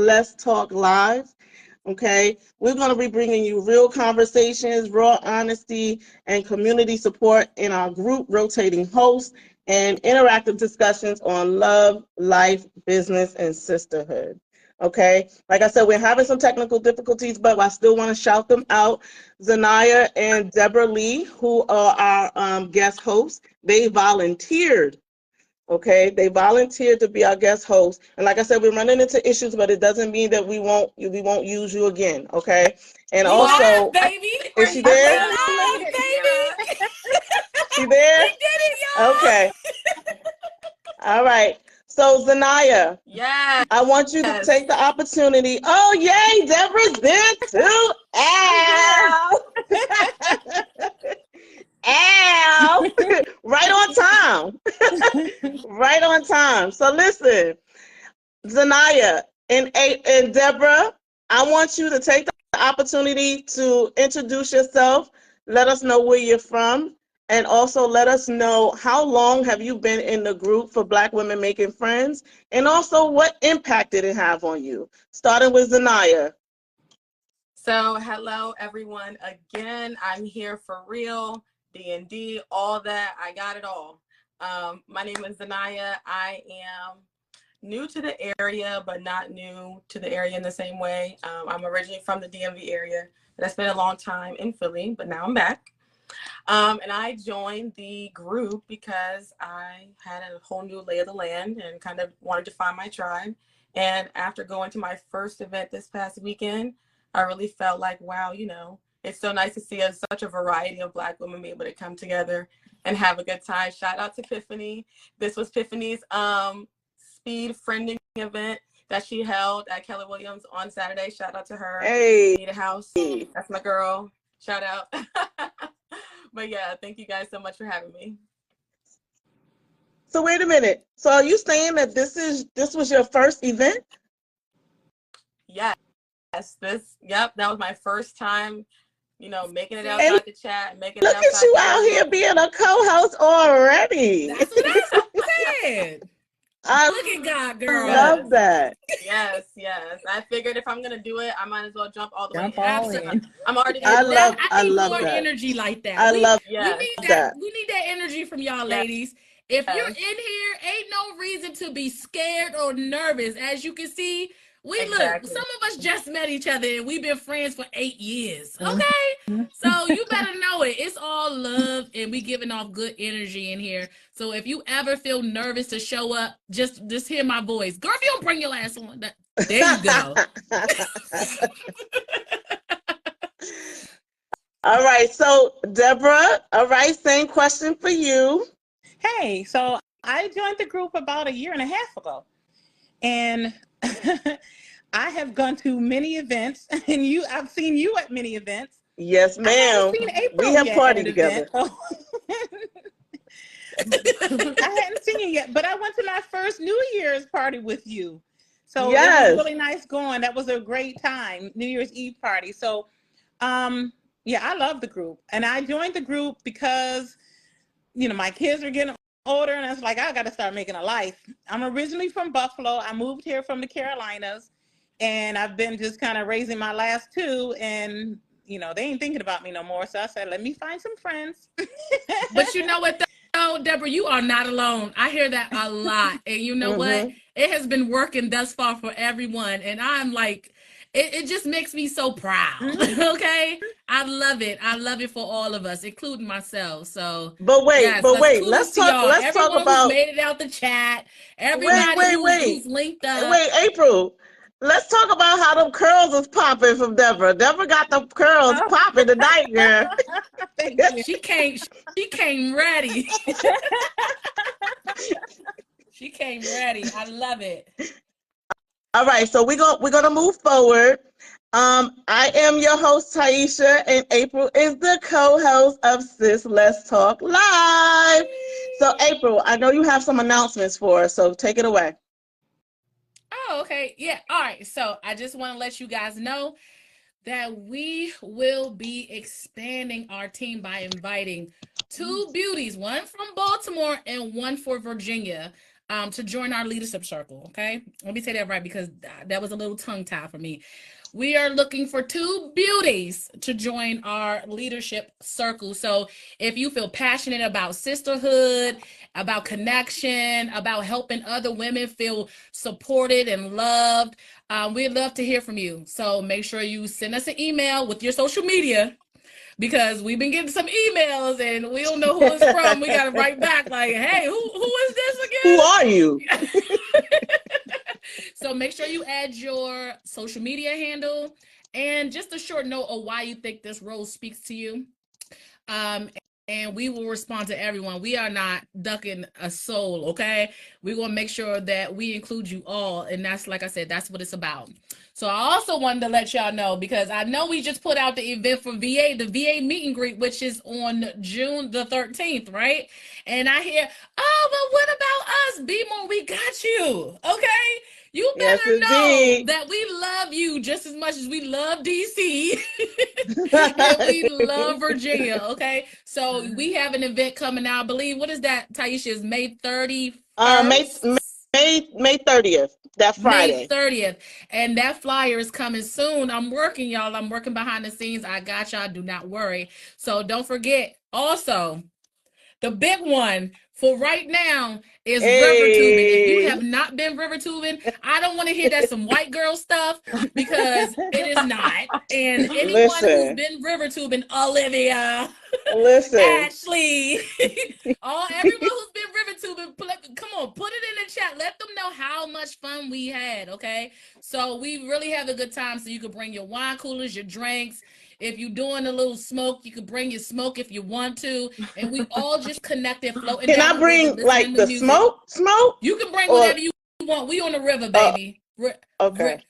Let's Talk Live. Okay, we're going to be bringing you real conversations, raw honesty, and community support in our group rotating hosts and interactive discussions on love, life, business, and sisterhood. Okay, like I said, we're having some technical difficulties, but I still want to shout them out. Zanaya and Deborah Lee, who are our guest hosts, they volunteered. Okay, they volunteered to be our guest host, and like I said, we're running into issues, but it doesn't mean that we won't use you again. Okay, and We also, baby. is she there? Live, baby. She there? We did it, y'all. Okay. All right. So Zanaya, Yes. I want you to take the opportunity. Oh yay, Deborah's there too. Ow. Right on time. Right on time. So listen, Zanaya and Deborah, I want you to take the opportunity to introduce yourself. Let us know where you're from, and also let us know how long have you been in the group for Black Women Making Friends, and also what impact did it have on you? Starting with Zanaya. So hello everyone. Again, I'm here for real. D&D, all that. I got it all. My name is Zanaya. I am new to the area, but not new to the area in the same way. I'm originally from the DMV area, but I spent a long time in Philly, but now I'm back. And I joined the group because I had a whole new lay of the land and kind of wanted to find my tribe. And after going to my first event this past weekend, I really felt like, wow, it's so nice to see such a variety of Black women be able to come together and have a good time. Shout out to Tiffany. This was Tiffany's speed friending event that she held at Keller Williams on Saturday. Shout out to her. Hey. Need a house. That's my girl. Shout out. But yeah, thank you guys so much for having me. So wait a minute. So are you saying that this was your first event? Yes. That was my first time, making it outside the chat, making it outside. Look at you out here being a co-host already. That's what I said. Look at God, girl. Love that. Yes. I figured if I'm gonna do it, I might as well jump all the way in. I'm already. I need love more that. energy like that. I love we need that. We need that energy from y'all, ladies. If you're in here, ain't no reason to be scared or nervous. As you can see, look. Some of us just met each other and we've been friends for 8 years. Okay, so you better know it. It's all love, and we giving off good energy in here. So if you ever feel nervous to show up, just hear my voice, girl. If you don't bring your ass on, there you go. All right, so Deborah, all right, same question for you. Hey, so I joined the group about 1.5 years ago, and I have gone to many events, and I've seen you at many events. Yes, ma'am. We have partied together. I hadn't seen you yet, but I went to my first New Year's party with you. So It was really nice going. That was a great time, New Year's Eve party. So, yeah, I love the group. And I joined the group because, my kids are getting older, and I was like, I got to start making a life. I'm originally from Buffalo. I moved here from the Carolinas, and I've been just kind of raising my last two, and, they ain't thinking about me no more. So I said, let me find some friends. But you know what, though, Deborah, you are not alone. I hear that a lot. And you know what? It has been working thus far for everyone. And I'm like, it just makes me so proud. Okay? I love it. I love it for all of us, including myself. So, but wait, let's talk about who's made it out the chat. Everybody who's linked up. Wait, April. Let's talk about how them curls is popping from Deborah. Deborah got the curls popping tonight, girl. She came ready. She came ready. I love it. All right, so we're gonna move forward. I am your host, Taisha, and April is the co-host of Sis Let's Talk Live. So April, I know you have some announcements for us, so take it away. Oh, okay. Yeah. All right. So I just want to let you guys know that we will be expanding our team by inviting 2 beauties, one from Baltimore and one for Virginia. to join our leadership circle. Okay, let me say that right because that was a little tongue tie for me. We are looking for 2 beauties to join our leadership circle. So if you feel passionate about sisterhood, about connection, about helping other women feel supported and loved, we'd love to hear from you. So make sure you send us an email with your social media, because we've been getting some emails and we don't know who it's from. We got to write back like, hey, who is this again? Who are you? So make sure you add your social media handle and just a short note of why you think this role speaks to you. And we will respond to everyone. We are not ducking a soul, okay? We want to make sure that we include you all. And that's, like I said, that's what it's about. So I also wanted to let y'all know, because I know we just put out the event for VA, the VA meet and greet, which is on June the 13th, right? And I hear, oh, but what about us? B-More, we got you, okay? You better know that we love you just as much as we love DC and we love Virginia, okay? So we have an event coming out, I believe, what is that, Taisha? Is May 30th? May 30th, that Friday. May 30th, and that flyer is coming soon. I'm working, y'all. I'm working behind the scenes. I got y'all. Do not worry. So don't forget, also, the big one for right now is river tubing. If you have not been river tubing, I don't want to hear that some white girl stuff, because it is not. And anyone who's been river tubing, Olivia, Ashley, everyone who's been river tubing, come on, put it in the chat. Let them know how much fun we had, okay? So we really have a good time. So you can bring your wine coolers, your drinks. If you're doing a little smoke, you can bring your smoke if you want to. And we all just connected, floating. Can I bring like the smoke? You can bring whatever you want. We on the river, baby. Okay.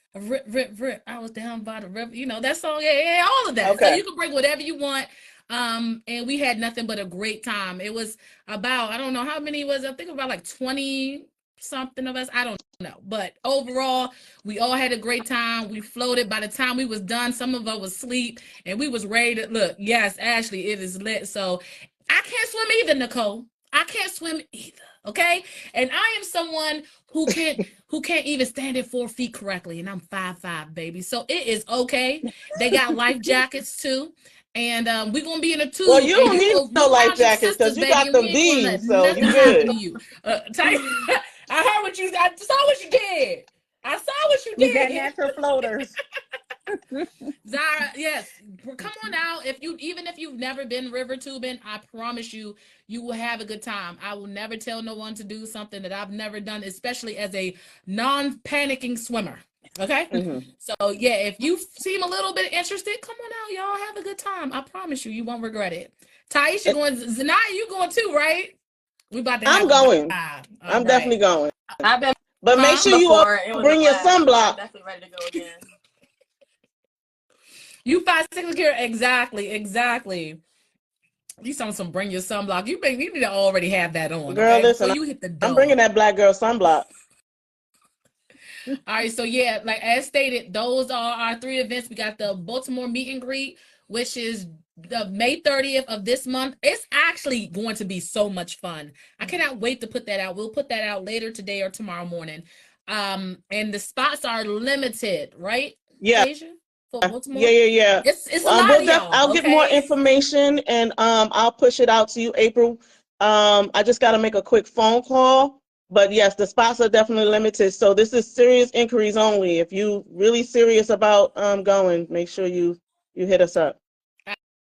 I was down by the river. You know that song, yeah, all of that. Okay. So you can bring whatever you want. And we had nothing but a great time. It was about, I don't know how many it was. I think about like 20 something of us. I don't know, but overall we all had a great time. We floated. By the time we was done, some of us was asleep and we was ready to look. Yes, Ashley, it is lit. So I can't swim either, Nicole. I can't swim either. Okay. And I am someone who can't even stand at 4 feet correctly, and I'm 5'5", baby. So it is okay. They got life jackets too. And we're gonna be in a tube. Well, you don't need no life jackets because you got them D's, so you good. You. I heard what you. I saw what you did. I saw what you did. You got natural floaters. Zara, yes, come on out. Even if you've never been river tubing, I promise you, you will have a good time. I will never tell no one to do something that I've never done, especially as a non-panicking swimmer. Okay. Mm-hmm. So yeah, if you seem a little bit interested, come on out, y'all. Have a good time. I promise you, you won't regret it. Taisha going, Zanaya, you going too, right? We about to. I'm going. I'm definitely going. I've been, but make sure you all bring your sunblock. I'm definitely ready to go again. You 5'6" here, exactly. You some bring your sunblock. You need to already have that on. Girl, okay? Listen, so you hit the door. I'm bringing that black girl sunblock. All right, so yeah, like as stated, those are our 3 events. We got the Baltimore meet and greet, which is the May 30th of this month. It's actually going to be so much fun. I cannot wait to put that out. We'll put that out later today or tomorrow morning. And the spots are limited, right? Yeah. Asia? Yeah. It's a lot of y'all, I'll get more information and I'll push it out to you, April. I just got to make a quick phone call. But yes, the spots are definitely limited. So this is serious inquiries only. If you really serious about going, make sure you hit us up.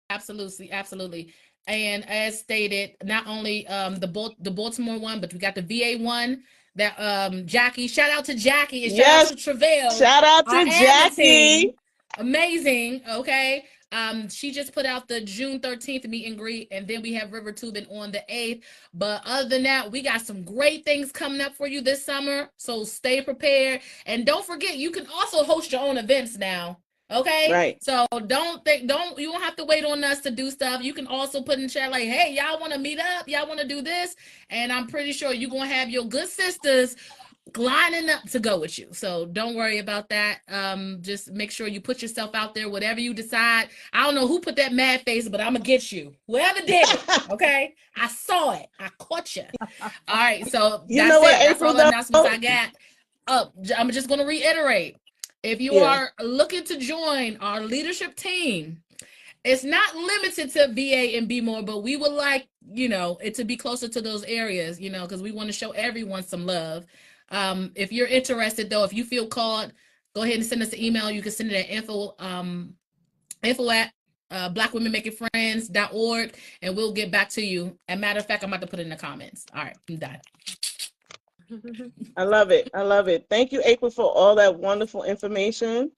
Absolutely. And as stated, not only the Baltimore one, but we got the VA one. That Jackie, shout out to Jackie and shout out to Travail. Shout out to Jackie. Amazing. Okay. She just put out the June 13th meet and greet, and then we have river tubing on the 8th. But other than that, we got some great things coming up for you this summer. So stay prepared. And don't forget, you can also host your own events now. Okay. Right. So you don't have to wait on us to do stuff. You can also put in chat like, hey, y'all want to meet up? Y'all want to do this? And I'm pretty sure you're going to have your good sisters lining up to go with you. So don't worry about that. Just make sure you put yourself out there, whatever you decide. I don't know who put that mad face, but I'm gonna get you. Whoever did it, okay? I saw it. I caught you. All right, so you know what, that's all the announcements I got. I'm just gonna reiterate. If you are looking to join our leadership team, it's not limited to VA and B-more, but we would like, it to be closer to those areas, because we want to show everyone some love. If you're interested, though, if you feel called, go ahead and send us an email. You can send it at info at blackwomenmakingfriends.org, and we'll get back to you. As a matter of fact, I'm about to put it in the comments. All right, I'm done. I love it. I love it. Thank you, April, for all that wonderful information.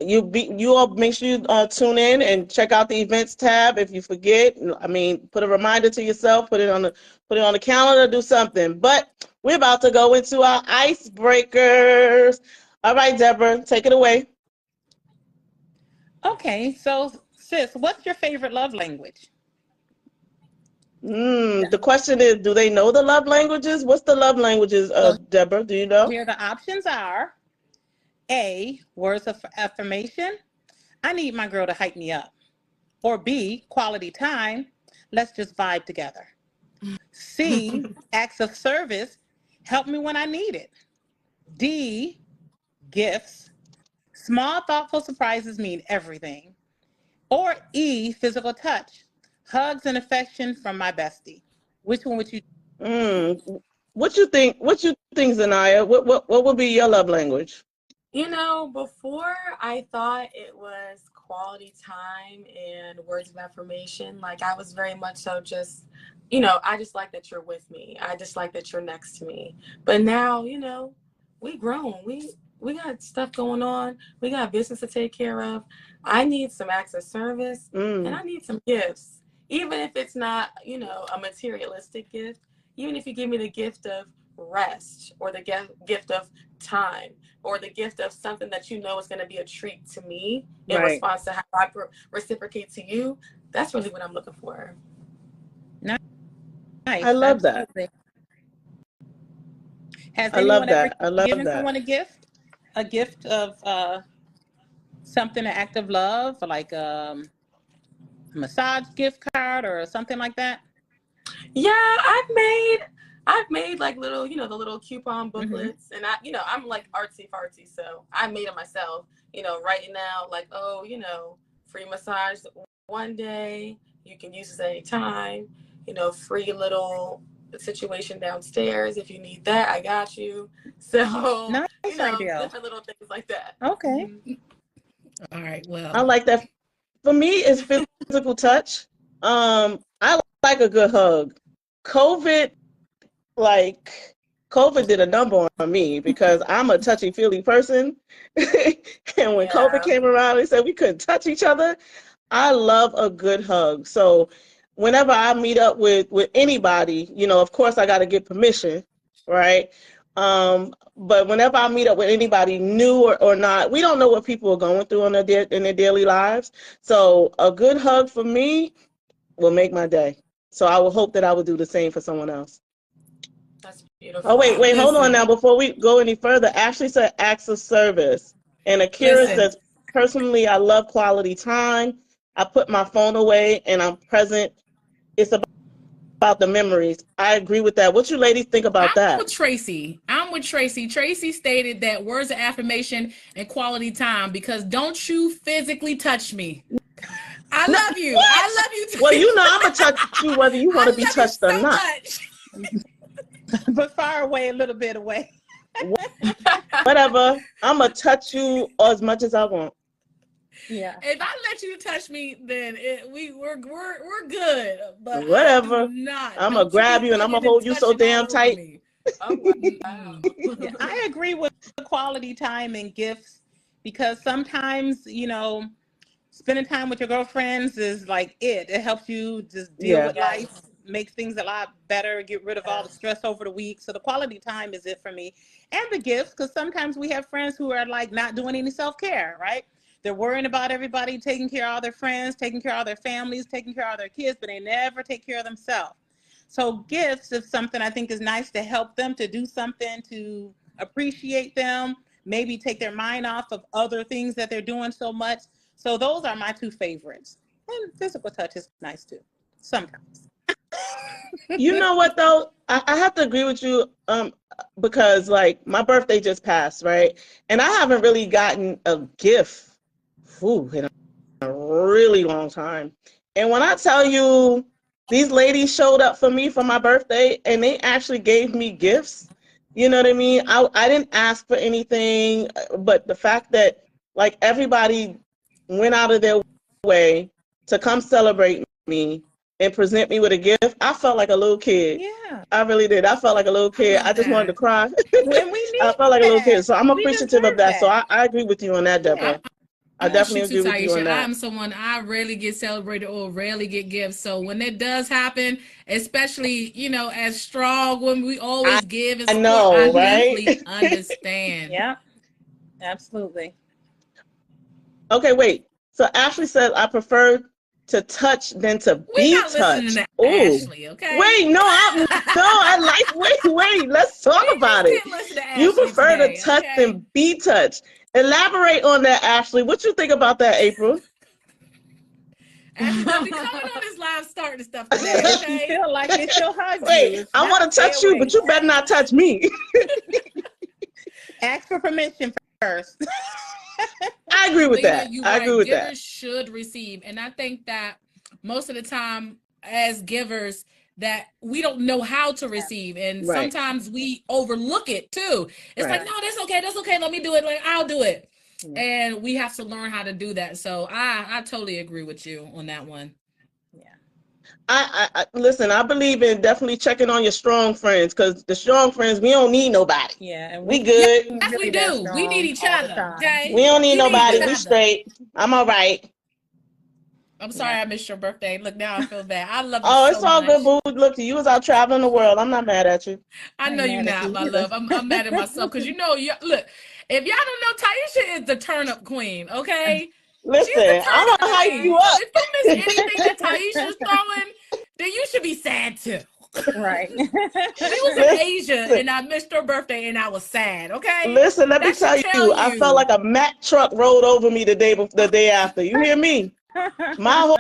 You all make sure you tune in and check out the events tab. If you forget, put a reminder to yourself, put it on the calendar, do something. But we're about to go into our icebreakers. All right, Deborah, take it away. Okay, so sis, what's your favorite love language? The question is, do they know the love languages? What's the love languages, Deborah? Do you know? Here the options are: A, words of affirmation. I need my girl to hype me up. Or B, quality time. Let's just vibe together. C, acts of service. Help me when I need it. D, gifts. Small, thoughtful surprises mean everything. Or E, physical touch. Hugs and affection from my bestie. Which one would you? What you think, Zanaya? What would be your love language? Before I thought it was quality time and words of affirmation. Like, I was very much so just, I just like that you're with me. I just like that you're next to me. But now, we grown. We got stuff going on. We got business to take care of. I need some acts of service and I need some gifts. Even if it's not, a materialistic gift, even if you give me the gift of rest or the gift of time or the gift of something that is going to be a treat to me in response to how I reciprocate to you, that's really what I'm looking for. Nice. I love that. Has anyone ever given someone a gift? A gift of something, an act of love, like a massage gift card or something like that? Yeah, I've made like little, the little coupon booklets, and I'm like artsy fartsy, so I made it myself. Writing out like, free massage one day, you can use this anytime. Free little situation downstairs if you need that, I got you. So nice idea. Different little things like that. Okay. All right. Well, I like that. For me, it's physical touch. I like a good hug. COVID did a number on me because I'm a touchy-feely person. And when COVID came around, they said we couldn't touch each other. I love a good hug. So whenever I meet up with anybody, of course I got to get permission, right? But whenever I meet up with anybody, new or not, we don't know what people are going through in their daily lives. So a good hug for me will make my day. So I will hope that I will do the same for someone else. That's beautiful. Oh, wait, hold on now. Before we go any further, Ashley said acts of service. And Akira says, personally, I love quality time. I put my phone away and I'm present. It's about the memories. I agree with that. What you ladies think about that? I'm with Tracy. Tracy stated that words of affirmation and quality time, because don't you physically touch me. I love you. What? I love you too. Well, I'm going to touch you whether you want to be touched or not. But far away, a little bit away. Whatever. I'm going to touch you as much as I want. Yeah. If I let you touch me, then we're good. But whatever. I'm going to grab you and I'm going to hold you so damn tight. Oh, wow. Yeah, I agree with the quality time and gifts, because sometimes, spending time with your girlfriends is like it helps you just deal with life, makes things a lot better, get rid of all the stress over the week. So the quality time is it for me. And the gifts, because sometimes we have friends who are like not doing any self-care, right? They're worrying about everybody, taking care of all their friends, taking care of their families, taking care of their kids, but they never take care of themselves. So gifts is something I think is nice to help them to do something, to appreciate them, maybe take their mind off of other things that they're doing so much. So those are my two favorites. And physical touch is nice too, sometimes. You know what though? I have to agree with you because like my birthday just passed, right? And I haven't really gotten a gift in a really long time. And when I tell you these ladies showed up for me for my birthday and they actually gave me gifts, you know what I mean? I didn't ask for anything, but the fact that like everybody went out of their way to come celebrate me and present me with a gift, I felt like a little kid. Yeah. I really did. I felt like a little kid. I just wanted to cry. I felt like a little kid. So I'm appreciative of that. So I agree with you on that, Deborah. Yeah. I definitely agree with you on that. I'm someone, I rarely get celebrated or rarely get gifts. So when it does happen, especially, you know, as strong when we always give and support, I definitely understand. Yeah, absolutely. Okay, wait. So Ashley said, I prefer to touch than to be touched. Ashley, okay? Wait, wait, let's talk about it. You prefer to touch than be touched. Elaborate on that, Ashley. What you think about that, April? Ashley, we coming on this live starting stuff today, okay? I feel like it still hugs you. Wait, I want to touch you, but you better not touch me. Ask for permission first. I agree with that. I agree with that. Givers should receive. And I think that most of the time as givers that we don't know how to receive. And sometimes we overlook it too. It's like, no, that's okay. That's okay. Let me do it. Like, I'll do it. And we have to learn how to do that. So I totally agree with you on that one. I listen, I believe in definitely checking on your strong friends, because the strong friends, we don't need nobody. Yeah, and we good. Yes, we do. We need each other. Okay. We don't need nobody. We straight. I'm all right. I'm sorry I missed your birthday. Look, now I feel bad. I love you it's all good, boo. Look, you was out traveling the world. I'm not mad at you. I know you're not, my love. I'm mad at myself because you know, look, if y'all don't know, Taisha is the turn-up queen, okay? Listen, I'm gonna hype you up. If you miss anything that Taisha's throwing, then you should be sad too. Right. We was in Asia and I missed her birthday and I was sad, okay? Listen, let me tell you, I felt like a Mack truck rolled over me the day after. You hear me? My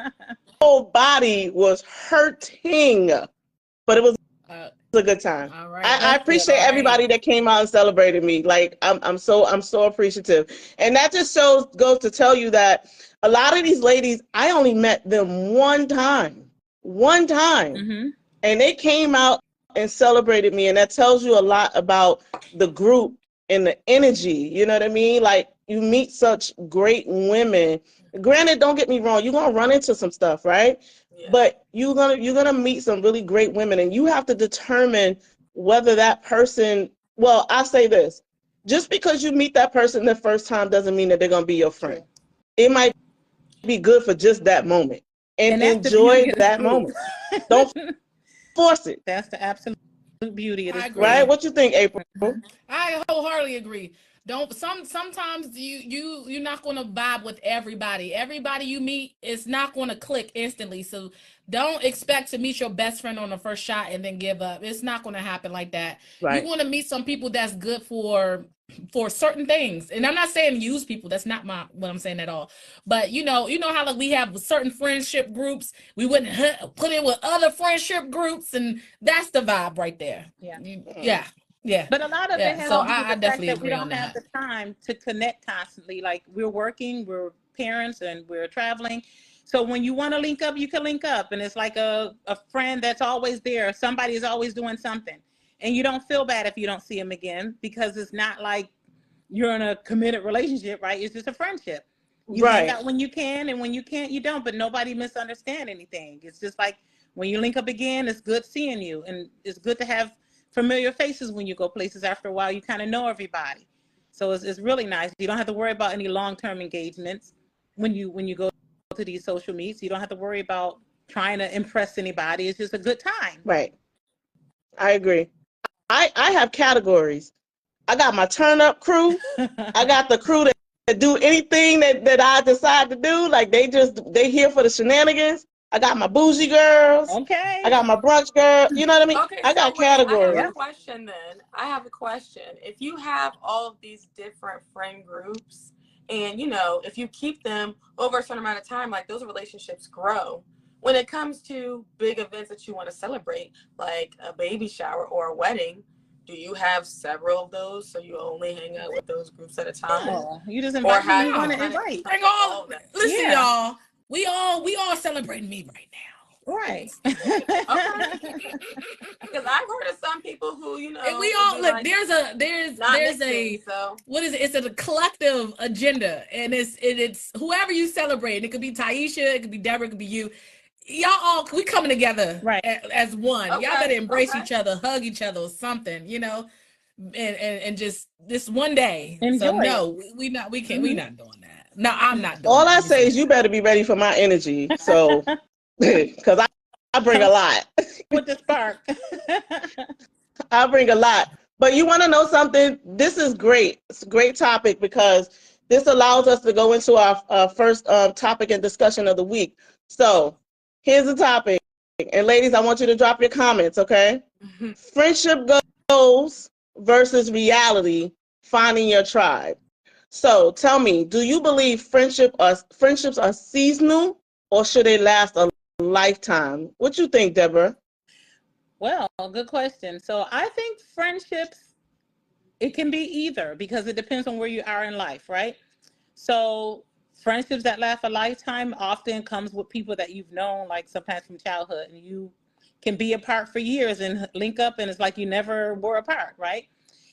whole body was hurting, but it was a good time. All right, I appreciate everybody that came out and celebrated me. Like I'm so appreciative, and that just goes to tell you that a lot of these ladies, I only met them one time, and they came out and celebrated me, and that tells you a lot about the group and the energy. You know what I mean? Like, you meet such great women. Granted, don't get me wrong, you're gonna run into some stuff, right? Yeah. But you're gonna meet some really great women, and you have to determine whether that person, well, I say this, just because you meet that person the first time doesn't mean that they're gonna be your friend. It might be good for just that moment, and enjoy that moment. Don't force it. That's the absolute beauty of this, right? What you think, April? I wholeheartedly agree. Sometimes you're not going to vibe with everybody. Everybody you meet is not going to click instantly. So don't expect to meet your best friend on the first shot and then give up. It's not going to happen like that. Right. You want to meet some people that's good for certain things. And I'm not saying use people. That's not what I'm saying at all. But you know how like we have certain friendship groups. We wouldn't put in with other friendship groups, and that's the vibe right there. Yeah. Yeah, but a lot of it has so to do with I the definitely fact that we agree on don't have that. the time to connect constantly. Like, we're working, we're parents, and we're traveling. So when you want to link up, you can link up, and it's like a friend that's always there. Somebody is always doing something, and you don't feel bad if you don't see them again, because it's not like you're in a committed relationship, right? It's just a friendship. You hang out when you can, and when you can't, you don't. But nobody misunderstand anything. It's just like when you link up again, it's good seeing you, and it's good to have familiar faces when you go places. After a while, you kind of know everybody, so it's really nice. You don't have to worry about any long-term engagements when you go to these social meets. You don't have to worry about trying to impress anybody. It's just a good time. Right. I agree. I have categories. I got my turn up crew. I got the crew that do anything that I decide to do. Like, they here for the shenanigans. I got my bougie girls. Okay. I got my brunch girl. You know what I mean? Okay, I got categories. I have a question then. I have a question. If you have all of these different friend groups and, you know, if you keep them over a certain amount of time, like those relationships grow. When it comes to big events that you want to celebrate, like a baby shower or a wedding, do you have several of those so you only hang out with those groups at a time? Oh, you just invite who you want to invite. Bring all. Listen, y'all. We all celebrating me right now. Right. Okay. Because I've heard of some people who, you know, and we all look. Like, there's a what is it? It's a collective agenda, and it's whoever you celebrate. It could be Taisha, it could be Deborah, it could be you. Y'all all we coming together as one. Okay. Y'all better embrace each other, hug each other, or something, you know, and just this one day. Enjoy so no, we not doing that. No, I'm not doing all that. I say is you better be ready for my energy. So because I bring a lot. With the spark. I bring a lot. But you want to know something? This is great. It's a great topic because this allows us to go into our first topic and discussion of the week. So here's the topic. And ladies, I want you to drop your comments, okay? Friendship goals versus reality, finding your tribe. So tell me, do you believe friendships are seasonal or should they last a lifetime? What you think, Deborah? Well, good question. So I think friendships, it can be either because it depends on where you are in life, right? So friendships that last a lifetime often comes with people that you've known, like sometimes from childhood, and you can be apart for years and link up and it's like you never were apart, right?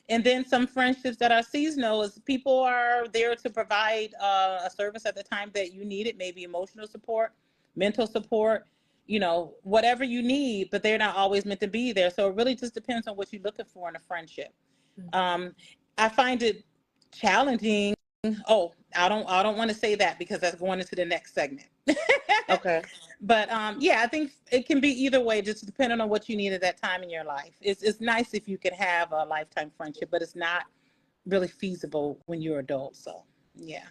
And then some friendships that are seasonal is people are there to provide a service at the time that you need it, maybe emotional support, mental support, you know, whatever you need, but they're not always meant to be there. So it really just depends on what you're looking for in a friendship. I find it challenging. Oh, I don't want to say that because that's going into the next segment. Okay. But yeah, I think it can be either way, just depending on what you need at that time in your life. It's nice if you can have a lifetime friendship, but it's not really feasible when you're adult. So yeah.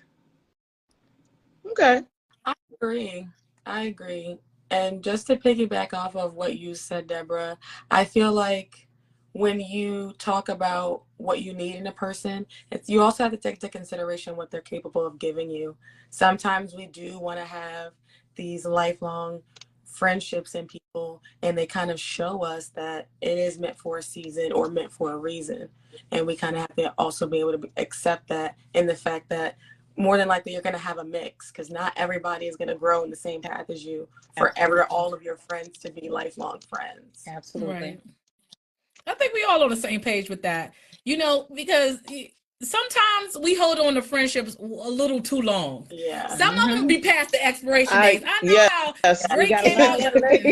Okay. I agree. And just to piggyback off of what you said, Deborah, I feel like when you talk about what you need in a person, you also have to take into consideration what they're capable of giving you. Sometimes we do want to have these lifelong friendships in people, and they kind of show us that it is meant for a season or meant for a reason. And we kind of have to also be able to accept that, and the fact that more than likely you're going to have a mix, because not everybody is going to grow in the same path as you for all of your friends to be lifelong friends. Absolutely. Right. I think we all on the same page with that, you know, because sometimes we hold on to friendships a little too long. Yeah. Some of them be past the expiration days. I know how great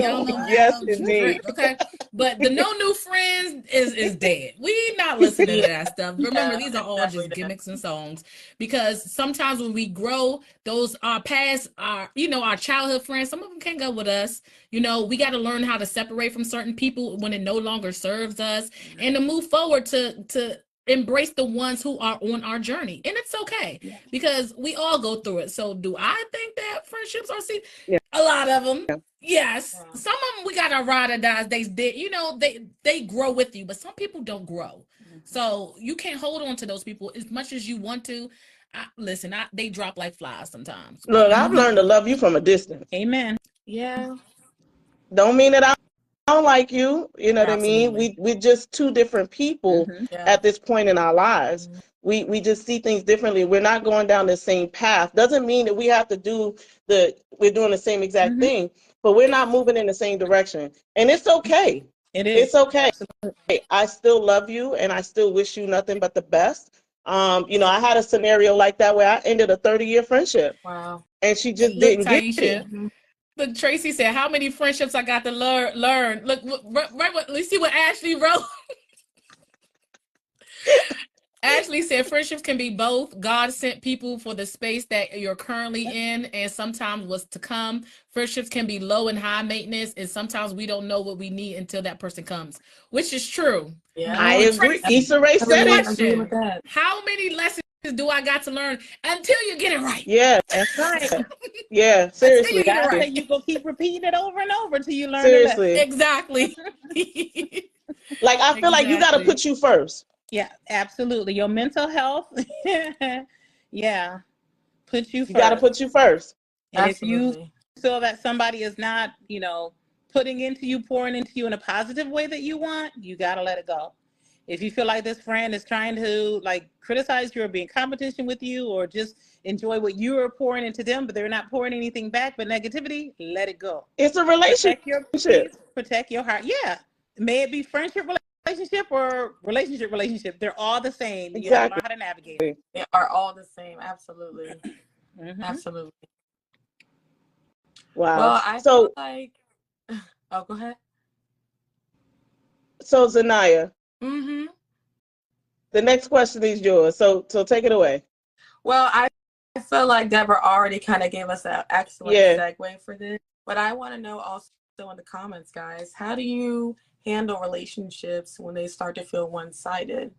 Yes, indeed. Okay. But the no new friends is dead. We not listening to that stuff. Remember, these are all just gimmicks and songs. Because sometimes when we grow, those our past, our childhood friends, some of them can't go with us. You know, we got to learn how to separate from certain people when it no longer serves us, and to move forward to embrace the ones who are on our journey. And it's okay because we all go through it. So do I think that friendships are a lot of them? Yes. Some of them we got our ride or dies. They grow with you, but some people don't grow. So you can't hold on to those people as much as you want to. They drop like flies sometimes. Look, I've learned to love you from a distance. Amen. Yeah. Don't mean that I don't like you. You know what I mean? We're just two different people at this point in our lives. We just see things differently. We're not going down the same path. Doesn't mean that we have to we're doing the same exact thing, but we're not moving in the same direction. And it's okay. It is. It's okay. Absolutely. I still love you and I still wish you nothing but the best. I had a scenario like that where I ended a 30-year friendship. Wow. And she just didn't get it. Look, Tracy said, how many friendships I got to learn? Look, let's see what Ashley wrote. Ashley said, friendships can be both. God sent people for the space that you're currently in and sometimes what's to come. Friendships can be low and high maintenance, and sometimes we don't know what we need until that person comes, which is true. Yeah, I agree. Issa Rae said it. How many lessons do I got to learn until you get it right? Yeah, that's right. Yeah, seriously. God say you go keep repeating it over and over until you learn seriously. the Exactly. Like, I feel like you got to put you first. Yeah, absolutely. Your mental health. Yeah. Put you first. You got to put you first. And absolutely. If you feel that somebody is not, you know, putting into you, pouring into you in a positive way that you want, you got to let it go. If you feel like this friend is trying to like criticize you or be in competition with you or just enjoy what you are pouring into them, but they're not pouring anything back but negativity, let it go. It's a relationship. Protect your peace, protect your heart. Yeah. May it be friendship relationship or relationship. They're all the same. Exactly. You have to know how to navigate it. They are all the same. Absolutely. Absolutely. Wow. Well, I feel like, oh, go ahead. So Zanaya, the next question is yours. So take it away. Well, I feel like Deborah already kind of gave us an excellent segue for this, but I want to know also in the comments, guys, how do you handle relationships when they start to feel one-sided?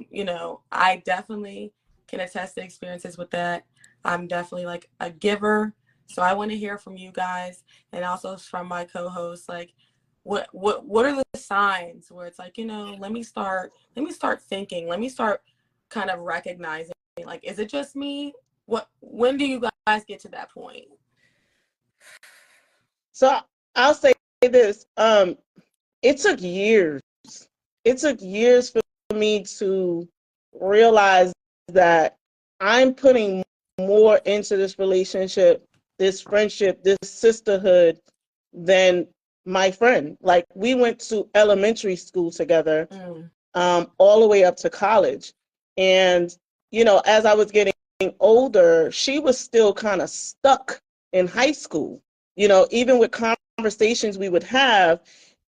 You know, I definitely can attest to experiences with that. I'm definitely like a giver, so I want to hear from you guys and also from my co-hosts, like what are the signs where it's like, you know, let me start thinking, let me start kind of recognizing, like, is it just me? When do you guys get to that point? So I'll say this, it took years. It took years for me to realize that I'm putting more into this relationship, this friendship, this sisterhood than my friend. Like, we went to elementary school together, all the way up to college. And, you know, as I was getting older, she was still kind of stuck in high school. You know, even with conversations we would have,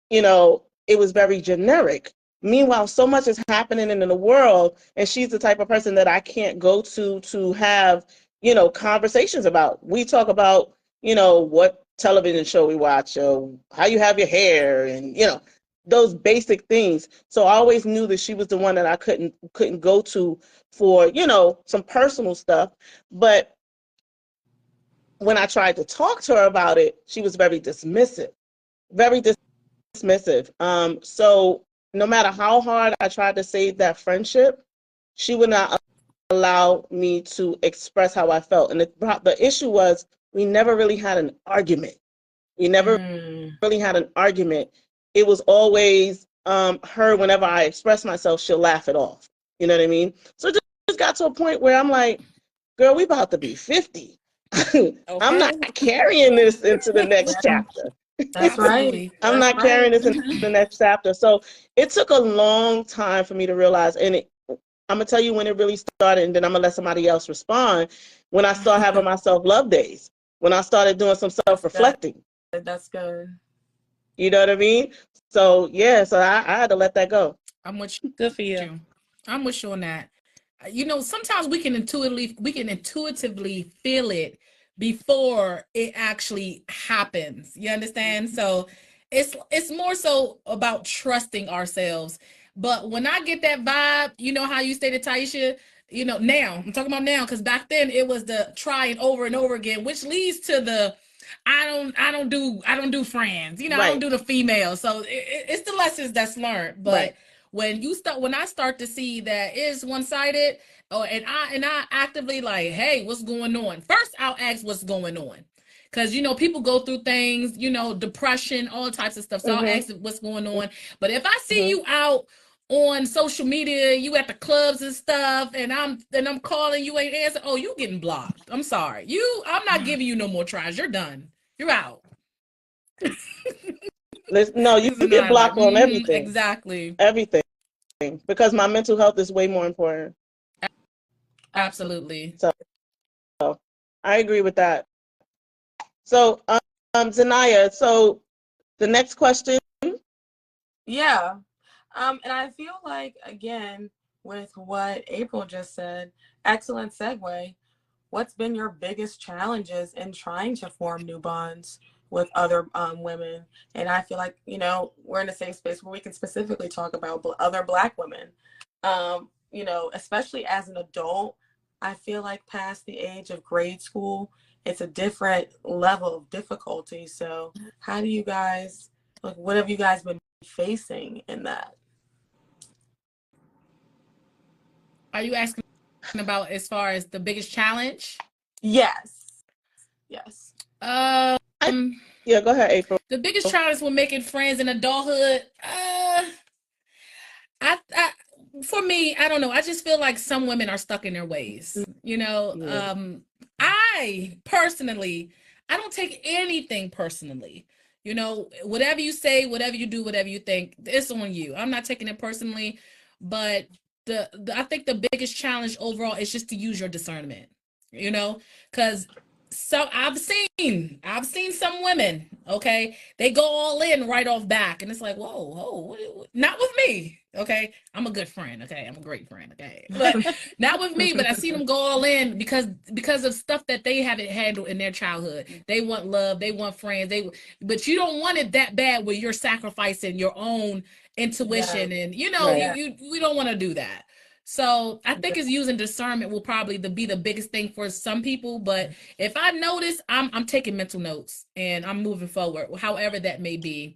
you know, it was very generic. Meanwhile, so much is happening in the world, and she's the type of person that I can't go to have, you know, conversations about. We talk about, you know, what television show we watch, or how you have your hair, and, you know, those basic things. So I always knew that she was the one that I couldn't go to for, you know, some personal stuff. But when I tried to talk to her about it, she was very dismissive, very dismissive. So no matter how hard I tried to save that friendship, she would not allow me to express how I felt. And the issue was, we never really had an argument. We never really had an argument. It was always her, whenever I express myself, she'll laugh it off. You know what I mean? So it just got to a point where I'm like, girl, we about to be 50. Okay. I'm not carrying this into the next chapter. That's right. I'm not carrying this into the next chapter. So it took a long time for me to realize, and I'm gonna tell you when it really started, and then I'm gonna let somebody else respond. When I started having my self-love days, when I started doing some self-reflecting. That's good. You know what I mean? So yeah, so I had to let that go. I'm with you. Good for you. I'm with you on that. You know, sometimes we can intuitively feel it before it actually happens. You understand? So it's more so about trusting ourselves. But when I get that vibe, you know how you stated, Taisha, you know, now I'm talking about now, because back then it was the trying over and over again, which leads to the I don't do friends, you know, right. I don't do the female. So it's the lessons that's learned. But right. When I start to see that it's one-sided, and I actively like, hey, what's going on? First, I'll ask what's going on. Because, you know, people go through things, you know, depression, all types of stuff. So I'll ask what's going on. But if I see you out on social media, you at the clubs and stuff, and I'm calling, you ain't answering, oh, you getting blocked. I'm sorry. I'm not giving you no more tries. You're done. You're out. No, you get blocked on everything. Exactly. Everything. Because my mental health is way more important. Absolutely. So I agree with that. So Zanaya, so the next question. Yeah. And I feel like, again, with what April just said, excellent segue. What's been your biggest challenges in trying to form new bonds with other women? And I feel like, you know, we're in a safe space where we can specifically talk about other Black women. You know, especially as an adult, I feel like past the age of grade school it's a different level of difficulty. So how do you guys, like, what have you guys been facing in that? Are you asking about as far as the biggest challenge? Yes. Yeah, go ahead, April. The biggest challenge with making friends in adulthood, for me, I don't know. I just feel like some women are stuck in their ways. You know, I personally, I don't take anything personally. You know, whatever you say, whatever you do, whatever you think, it's on you. I'm not taking it personally, but I think the biggest challenge overall is just to use your discernment. You know, because I've seen some women, okay, they go all in right off back, and it's like, whoa, not with me, okay. I'm a good friend, okay, I'm a great friend, okay, but not with me. But I see them go all in because of stuff that they haven't handled in their childhood. They want love, they want friends, but you don't want it that bad where you're sacrificing your own intuition, and you know, we don't want to do that. So I think it's using discernment will probably be the biggest thing for some people. But if I notice, I'm taking mental notes and I'm moving forward, however that may be.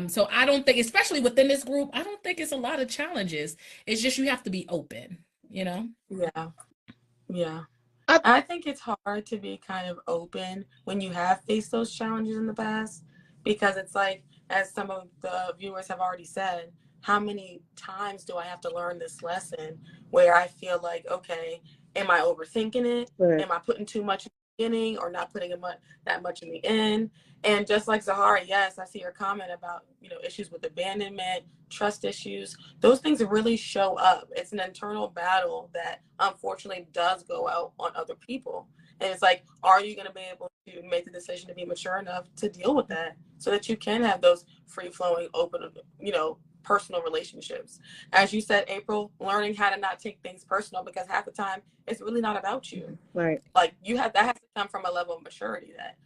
So I don't think, especially within this group, I don't think it's a lot of challenges. It's just you have to be open, you know? Yeah. I think it's hard to be kind of open when you have faced those challenges in the past, because it's like, as some of the viewers have already said, how many times do I have to learn this lesson where I feel like, okay, am I overthinking it? Right. Am I putting too much in the beginning or not putting that much in the end? And just like Zahara, yes, I see your comment about, you know, issues with abandonment, trust issues. Those things really show up. It's an internal battle that unfortunately does go out on other people. And it's like, are you going to be able to make the decision to be mature enough to deal with that so that you can have those free-flowing, open, you know, personal relationships? As you said, April, learning how to not take things personal, because half the time it's really not about you. Right. Like that has to come from a level of maturity that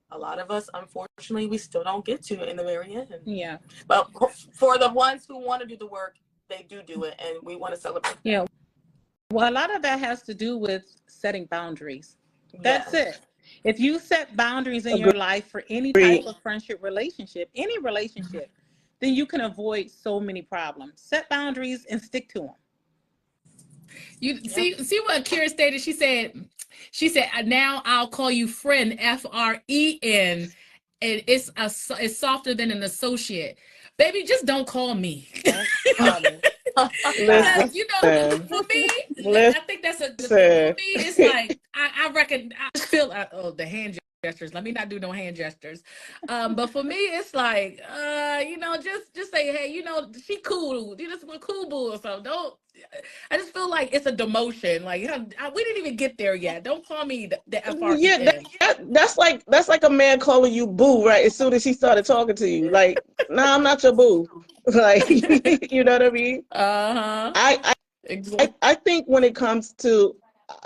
a lot of us, unfortunately, we still don't get to in the very end. Yeah. But for the ones who want to do the work, they do it, and we want to celebrate that. Yeah. Well, a lot of that has to do with setting boundaries. That's it. If you set boundaries in your life for any type of friendship relationship, any relationship, then you can avoid so many problems. Set boundaries and stick to them. You see what Kira stated? She said, now I'll call you friend, FREN, and it's softer than an associate. Baby, just don't call me. Because, you know, for me, I think that's a good thing. For me, it's like I reckon I feel the hand gestures. Let me not do no hand gestures. But for me, it's like you know, just say, hey, you know, she cool. You just a cool boo or something. I just feel like it's a demotion. Like, we didn't even get there yet. Don't call me the FREN. Yeah, that's like a man calling you boo, right? As soon as he started talking to you, like, nah, I'm not your boo. Like, you know what I mean? Exactly. I think when it comes to,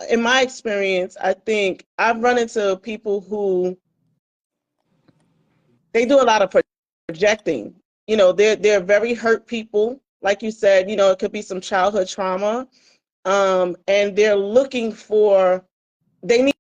in my experience, I think I've run into people who they do a lot of projecting. You know, they're very hurt people. Like you said, you know, it could be some childhood trauma. And they're looking they need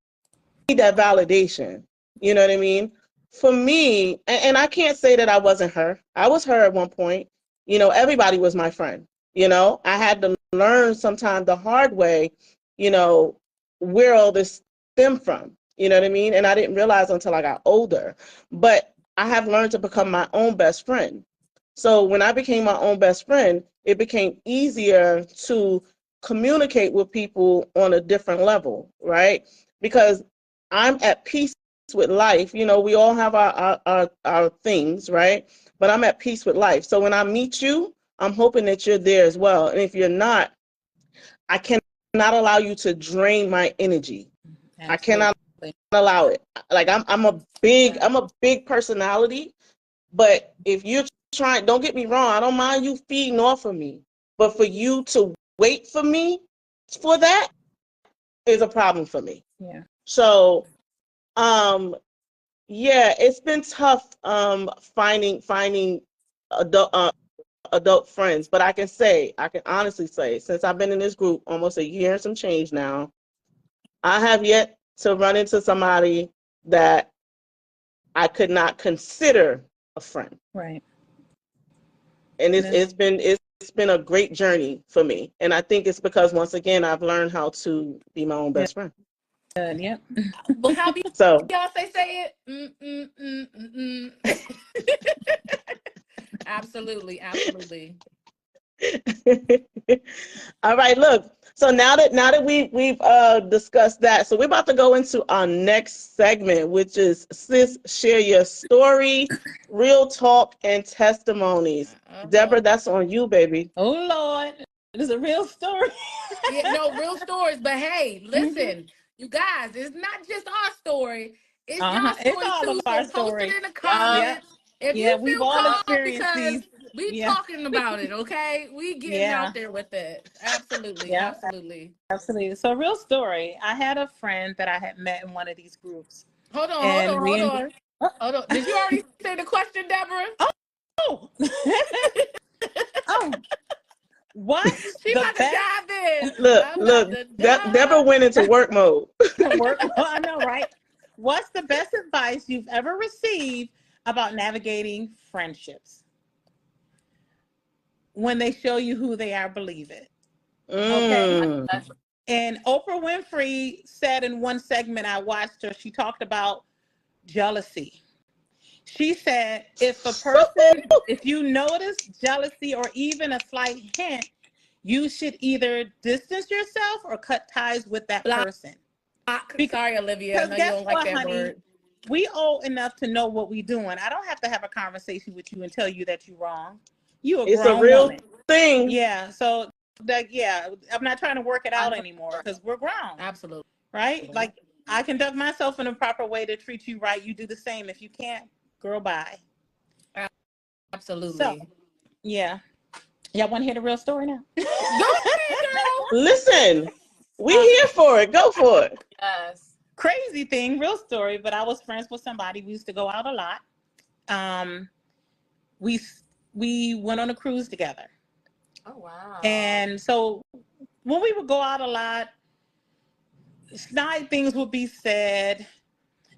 that validation. You know what I mean? For me, and I can't say that I wasn't her. I was her at one point. You know, everybody was my friend. You know, I had to learn sometime the hard way, you know, where all this stemmed from. You know what I mean? And I didn't realize until I got older. But I have learned to become my own best friend. So when I became my own best friend, it became easier to communicate with people on a different level, right? Because I'm at peace with life. You know, we all have our things, right? But I'm at peace with life. So when I meet you, I'm hoping that you're there as well. And if you're not, I cannot allow you to drain my energy. Absolutely. I cannot allow it. Like I'm a big personality, but if you're trying, don't get me wrong, I don't mind you feeding off of me, but for you to wait for me for that is a problem for me. Yeah. So, yeah, it's been tough finding adult friends, but I can honestly say, since I've been in this group almost a year and some change now, I have yet to run into somebody that I could not consider a friend. Right. And it's been a great journey for me. And I think it's because, once again, I've learned how to be my own best friend. Yep. Well, how so Beyonce say it? Absolutely. All right, look. So now that we've discussed that, so we're about to go into our next segment, which is Sis Share Your Story, Real Talk and Testimonies. Deborah, that's on you, baby. Oh Lord, it is a real story. Yeah, no, real stories. But hey, listen, you guys, it's not just our story. It's your story it's all too. Of our so story. Post it in the comments. If you we've feel all called, experienced because these. we talking about it, okay? We getting out there with it. Absolutely. So, real story. I had a friend that I had met in one of these groups. Hold on. Did you already say the question, Deborah? Oh. Oh. What? She about to dive in. Look. Deborah went into work mode. I know, right? What's the best advice you've ever received about navigating friendships? When they show you who they are, believe it. Okay. And Oprah Winfrey said in one segment I watched her, she talked about jealousy. She said, if you notice jealousy or even a slight hint, you should either distance yourself or cut ties with that person. Sorry, Olivia. I know you don't like that word. We owe enough to know what we're doing. I don't have to have a conversation with you and tell you that you're wrong. It's a real thing. Yeah. So, I'm not trying to work it out anymore because we're grown. Absolutely. Right? Like, I conduct myself in a proper way to treat you right. You do the same. If you can't, girl, bye. Absolutely. So, yeah. Y'all want to hear the real story now? Go ahead, girl. Listen, we're here for it. Go for it. Yes. Crazy thing, real story, but I was friends with somebody. We used to go out a lot. We went on a cruise together. Oh, wow. And so when we would go out a lot, snide things would be said.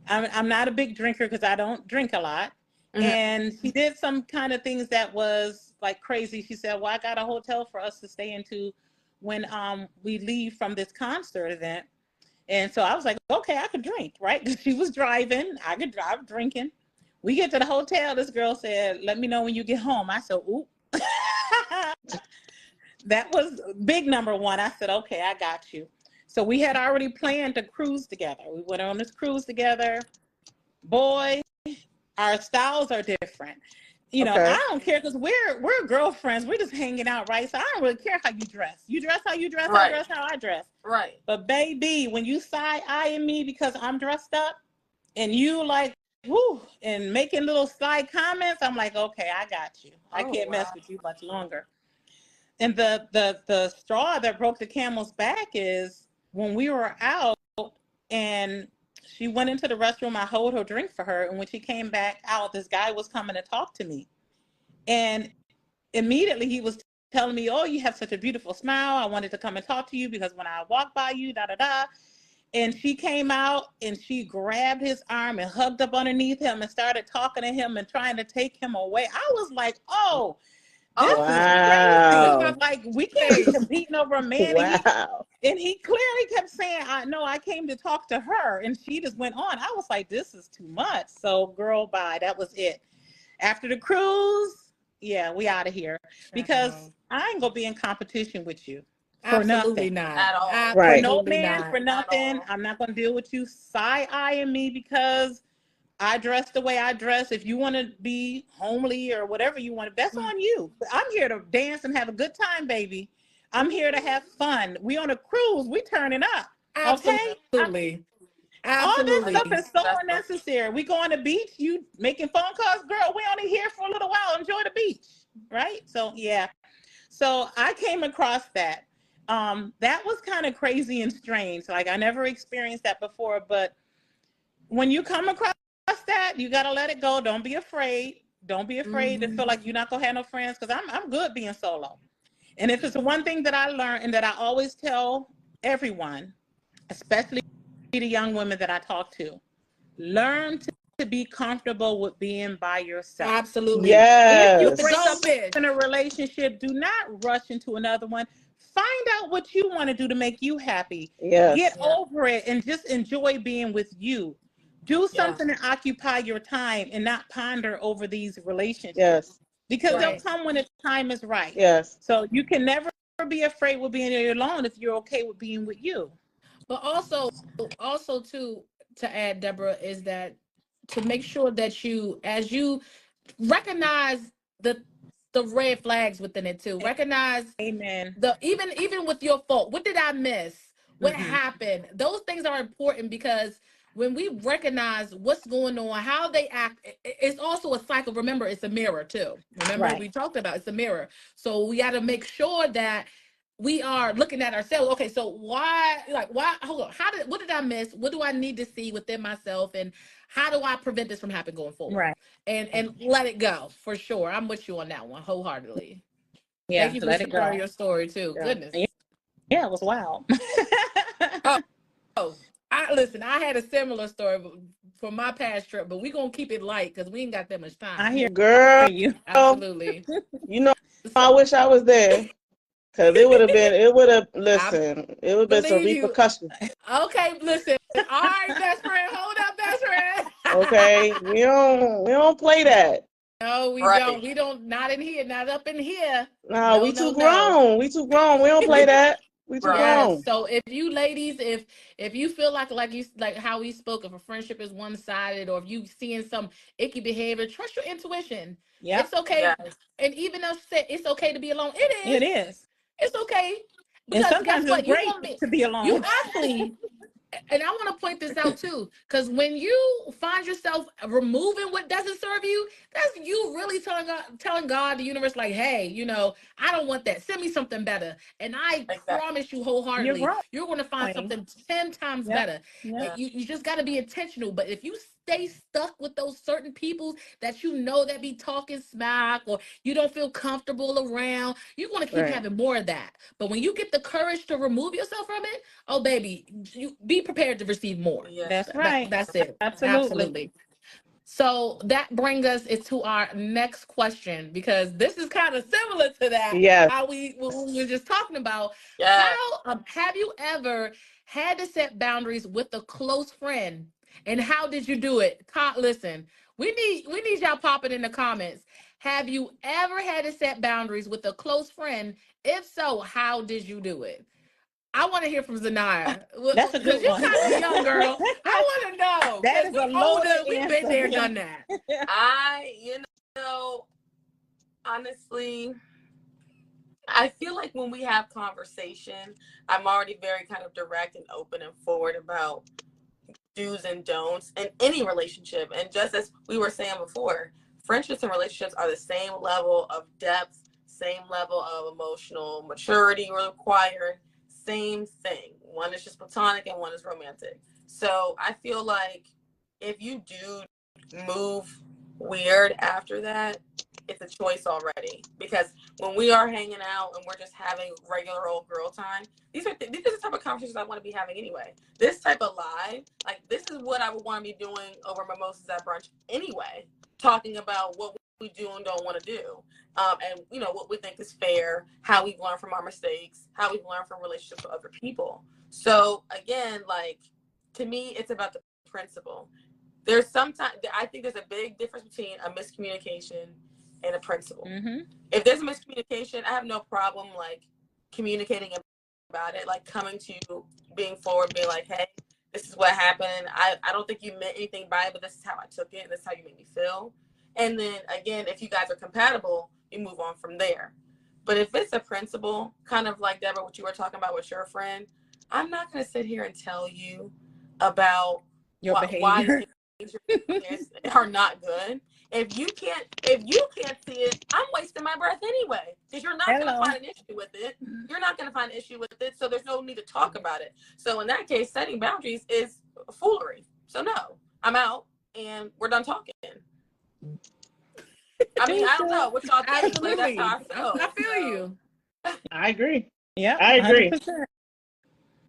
I'm not a big drinker because I don't drink a lot. Mm-hmm. And she did some kind of things that was like crazy. She said, well, I got a hotel for us to stay into when we leave from this concert event. And so I was like, okay, I could drink, right? Because she was driving. I could drive drinking. We get to the hotel. This girl said, let me know when you get home. I said, ooh. That was big number one. I said, okay, I got you. So we had already planned to cruise together. We went on this cruise together. Boy, our styles are different. You know, I don't care because we're girlfriends. We're just hanging out, right? So I don't really care how you dress. You dress how you dress. Right. I dress how I dress. Right. But baby, when you side-eyeing me because I'm dressed up and you like, whoo, and making little side comments, I'm like, okay, I got you. I can't mess with you much longer. And the straw that broke the camel's back is when we were out and she went into the restroom, I hold her drink for her. And when she came back out, this guy was coming to talk to me. And immediately he was telling me, oh, you have such a beautiful smile. I wanted to come and talk to you because when I walked by you, da-da-da. And she came out and she grabbed his arm and hugged up underneath him and started talking to him and trying to take him away. I was like, oh, this is crazy. Like, we can't be competing over a man. And he clearly kept saying, I came to talk to her. And she just went on. I was like, this is too much. So, girl, bye. That was it. After the cruise, yeah, we out of here. Because I ain't going to be in competition with you. Absolutely not. At all. Right. For no man, for nothing. I'm not going to deal with you side-eyeing me because I dress the way I dress. If you want to be homely or whatever you want, that's on you. I'm here to dance and have a good time, baby. I'm here to have fun. We on a cruise. We turning up. Okay? Absolutely. All this stuff is so unnecessary. We go on the beach. You making phone calls, girl. We only here for a little while. Enjoy the beach, right? So yeah. So I came across that. That was kind of crazy and strange. Like I never experienced that before. But when you come across that, you got to let it go. Don't be afraid. Don't be afraid to feel like you're not gonna have no friends, because I'm good being solo. And if it's the one thing that I learned and that I always tell everyone, especially the young women that I talk to. Learn to be comfortable with being by yourself. Absolutely. Yes. If you break up in a relationship, do not rush into another one. Find out what you want to do to make you happy. Yes. Get over it and just enjoy being with you. Do something to occupy your time and not ponder over these relationships. Yes. Because they'll come when the time is right. Yes. So you can never be afraid with being alone if you're okay with being with you. But also too, to add, Deborah, is that to make sure that you, as you recognize the red flags within it too, recognize Amen. Even with your fault, what did I miss? What happened? Those things are important, because when we recognize what's going on, how they act, it's also a cycle. Remember, it's a mirror too. Remember, we talked about it's a mirror. So we got to make sure that we are looking at ourselves. Okay, so why, hold on, what did I miss? What do I need to see within myself? And how do I prevent this from happening going forward? Right. And let it go, for sure. I'm with you on that one wholeheartedly. Yeah, thank you for sharing your story too. Yeah. Goodness. Yeah, it was wild. Listen, I had a similar story for my past trip, but we're going to keep it light because we ain't got that much time. I hear you. Absolutely. You know, I wish I was there, because it would have been some repercussions. Okay, listen. All right, best friend. Hold up, best friend. Okay, we don't play that. No, we don't. We don't. Not in here. Not up in here. No, we too grown. We too grown. We don't play that. We too grown. So if you ladies, if you feel like how we spoke, if a friendship is one-sided, or if you seeing some icky behavior, trust your intuition. Yeah, it's okay. Yes. And even though it's okay to be alone, it is. It is. It's okay. Because and sometimes it's great to be alone. You actually. And I want to point this out too, because when you find yourself removing what doesn't serve you, that's you really telling God, the universe, like, hey, I don't want that. Send me something better. And I promise you wholeheartedly, you're going to find something 10 times better. Yeah. You just got to be intentional. But if you stay stuck with those certain people that that be talking smack, or you don't feel comfortable around, you're going to keep having more of that. But when you get the courage to remove yourself from it, oh baby, you be prepared to receive more. Yes. That's right. That's it. Absolutely. So that brings us to our next question, because this is kind of similar to that. Yeah. How we were just talking about. Yeah. How have you ever had to set boundaries with a close friend, and how did you do it? Listen, we need y'all popping in the comments. Have you ever had to set boundaries with a close friend? If so, how did you do it? I want to hear from Zanaya. That's a good one. You're kind of young, girl. I want to know. That is a loaded We've been there, done that. Honestly, I feel like when we have conversation, I'm already very kind of direct and open and forward about do's and don'ts in any relationship. And just as we were saying before, friendships and relationships are the same level of depth, same level of emotional maturity required. Same thing. One is just platonic and one is romantic. So I feel like if you do move weird after that, it's a choice already. Because when we are hanging out and we're just having regular old girl time, these are the type of conversations I want to be having anyway. This type of live, like this is what I would want to be doing over mimosas at brunch anyway. Talking about what we do and don't want to do. And what we think is fair, how we've learned from our mistakes, how we've learned from relationships with other people. So again, like, to me, it's about the principle. There's sometimes, I think there's a big difference between a miscommunication and a principle. Mm-hmm. If there's a miscommunication, I have no problem like communicating about it, like coming to you, being forward, being like, hey, this is what happened. I don't think you meant anything by it, but this is how I took it, and this is how you made me feel. And then again, if you guys are compatible, you move on from there. But if it's a principle, kind of like Deborah, what you were talking about with your friend, I'm not going to sit here and tell you about your behavior. Why things are not good. If you can't see it, I'm wasting my breath anyway, because you're not going to find an issue with it. You're not going to find an issue with it, so there's no need to talk about it. So in that case, setting boundaries is foolery. So no, I'm out, and we're done talking. I mean, I don't know what y'all think. Absolutely. That's how I feel you. I agree. Yeah, I agree. 100%.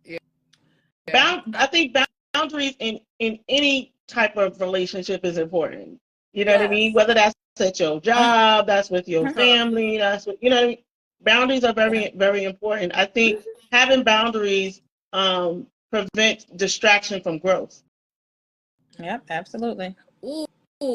Yeah. I think boundaries in any type of relationship is important. You know what I mean? Whether that's at your job, that's with your family, that's what, you know what I mean? Boundaries are very, very important. I think having boundaries prevent distraction from growth. Yep, absolutely. Ooh,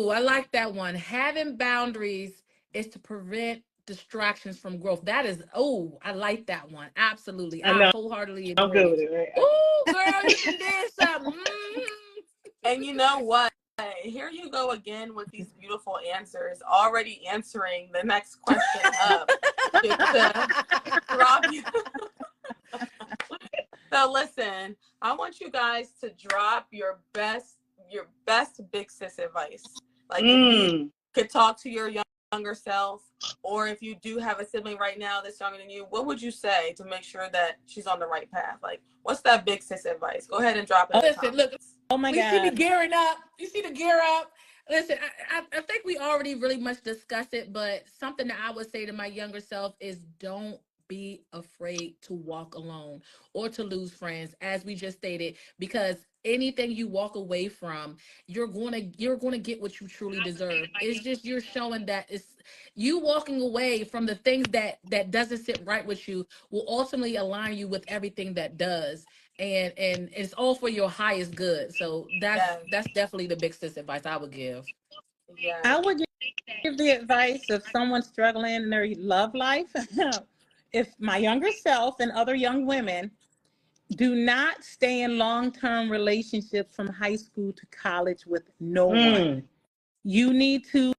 I like that one. Having boundaries is to prevent distractions from growth. That is, I like that one. Absolutely. I wholeheartedly agree. I'm good with it, right? Ooh, girl, you can dance something. And you know what? Here you go again with these beautiful answers, already answering the next question up. So listen, I want you guys to drop your best big sis advice. Like if you could talk to your younger self, or if you do have a sibling right now that's younger than you, what would you say to make sure that she's on the right path? Like, what's that big sis advice? Go ahead and drop it. Listen, look. Oh my God. You see the gearing up. You see the gear up. Listen, I think we already really much discussed it, but something that I would say to my younger self is don't be afraid to walk alone or to lose friends, as we just stated, because anything you walk away from, you're going to get what you truly deserve. It's just you're showing that it's you walking away from the things that doesn't sit right with you will ultimately align you with everything that does. And it's all for your highest good. So that's definitely the big sis advice I would give. Yeah. I would give the advice of someone struggling in their love life. If my younger self and other young women, do not stay in long-term relationships from high school to college with no one. You need to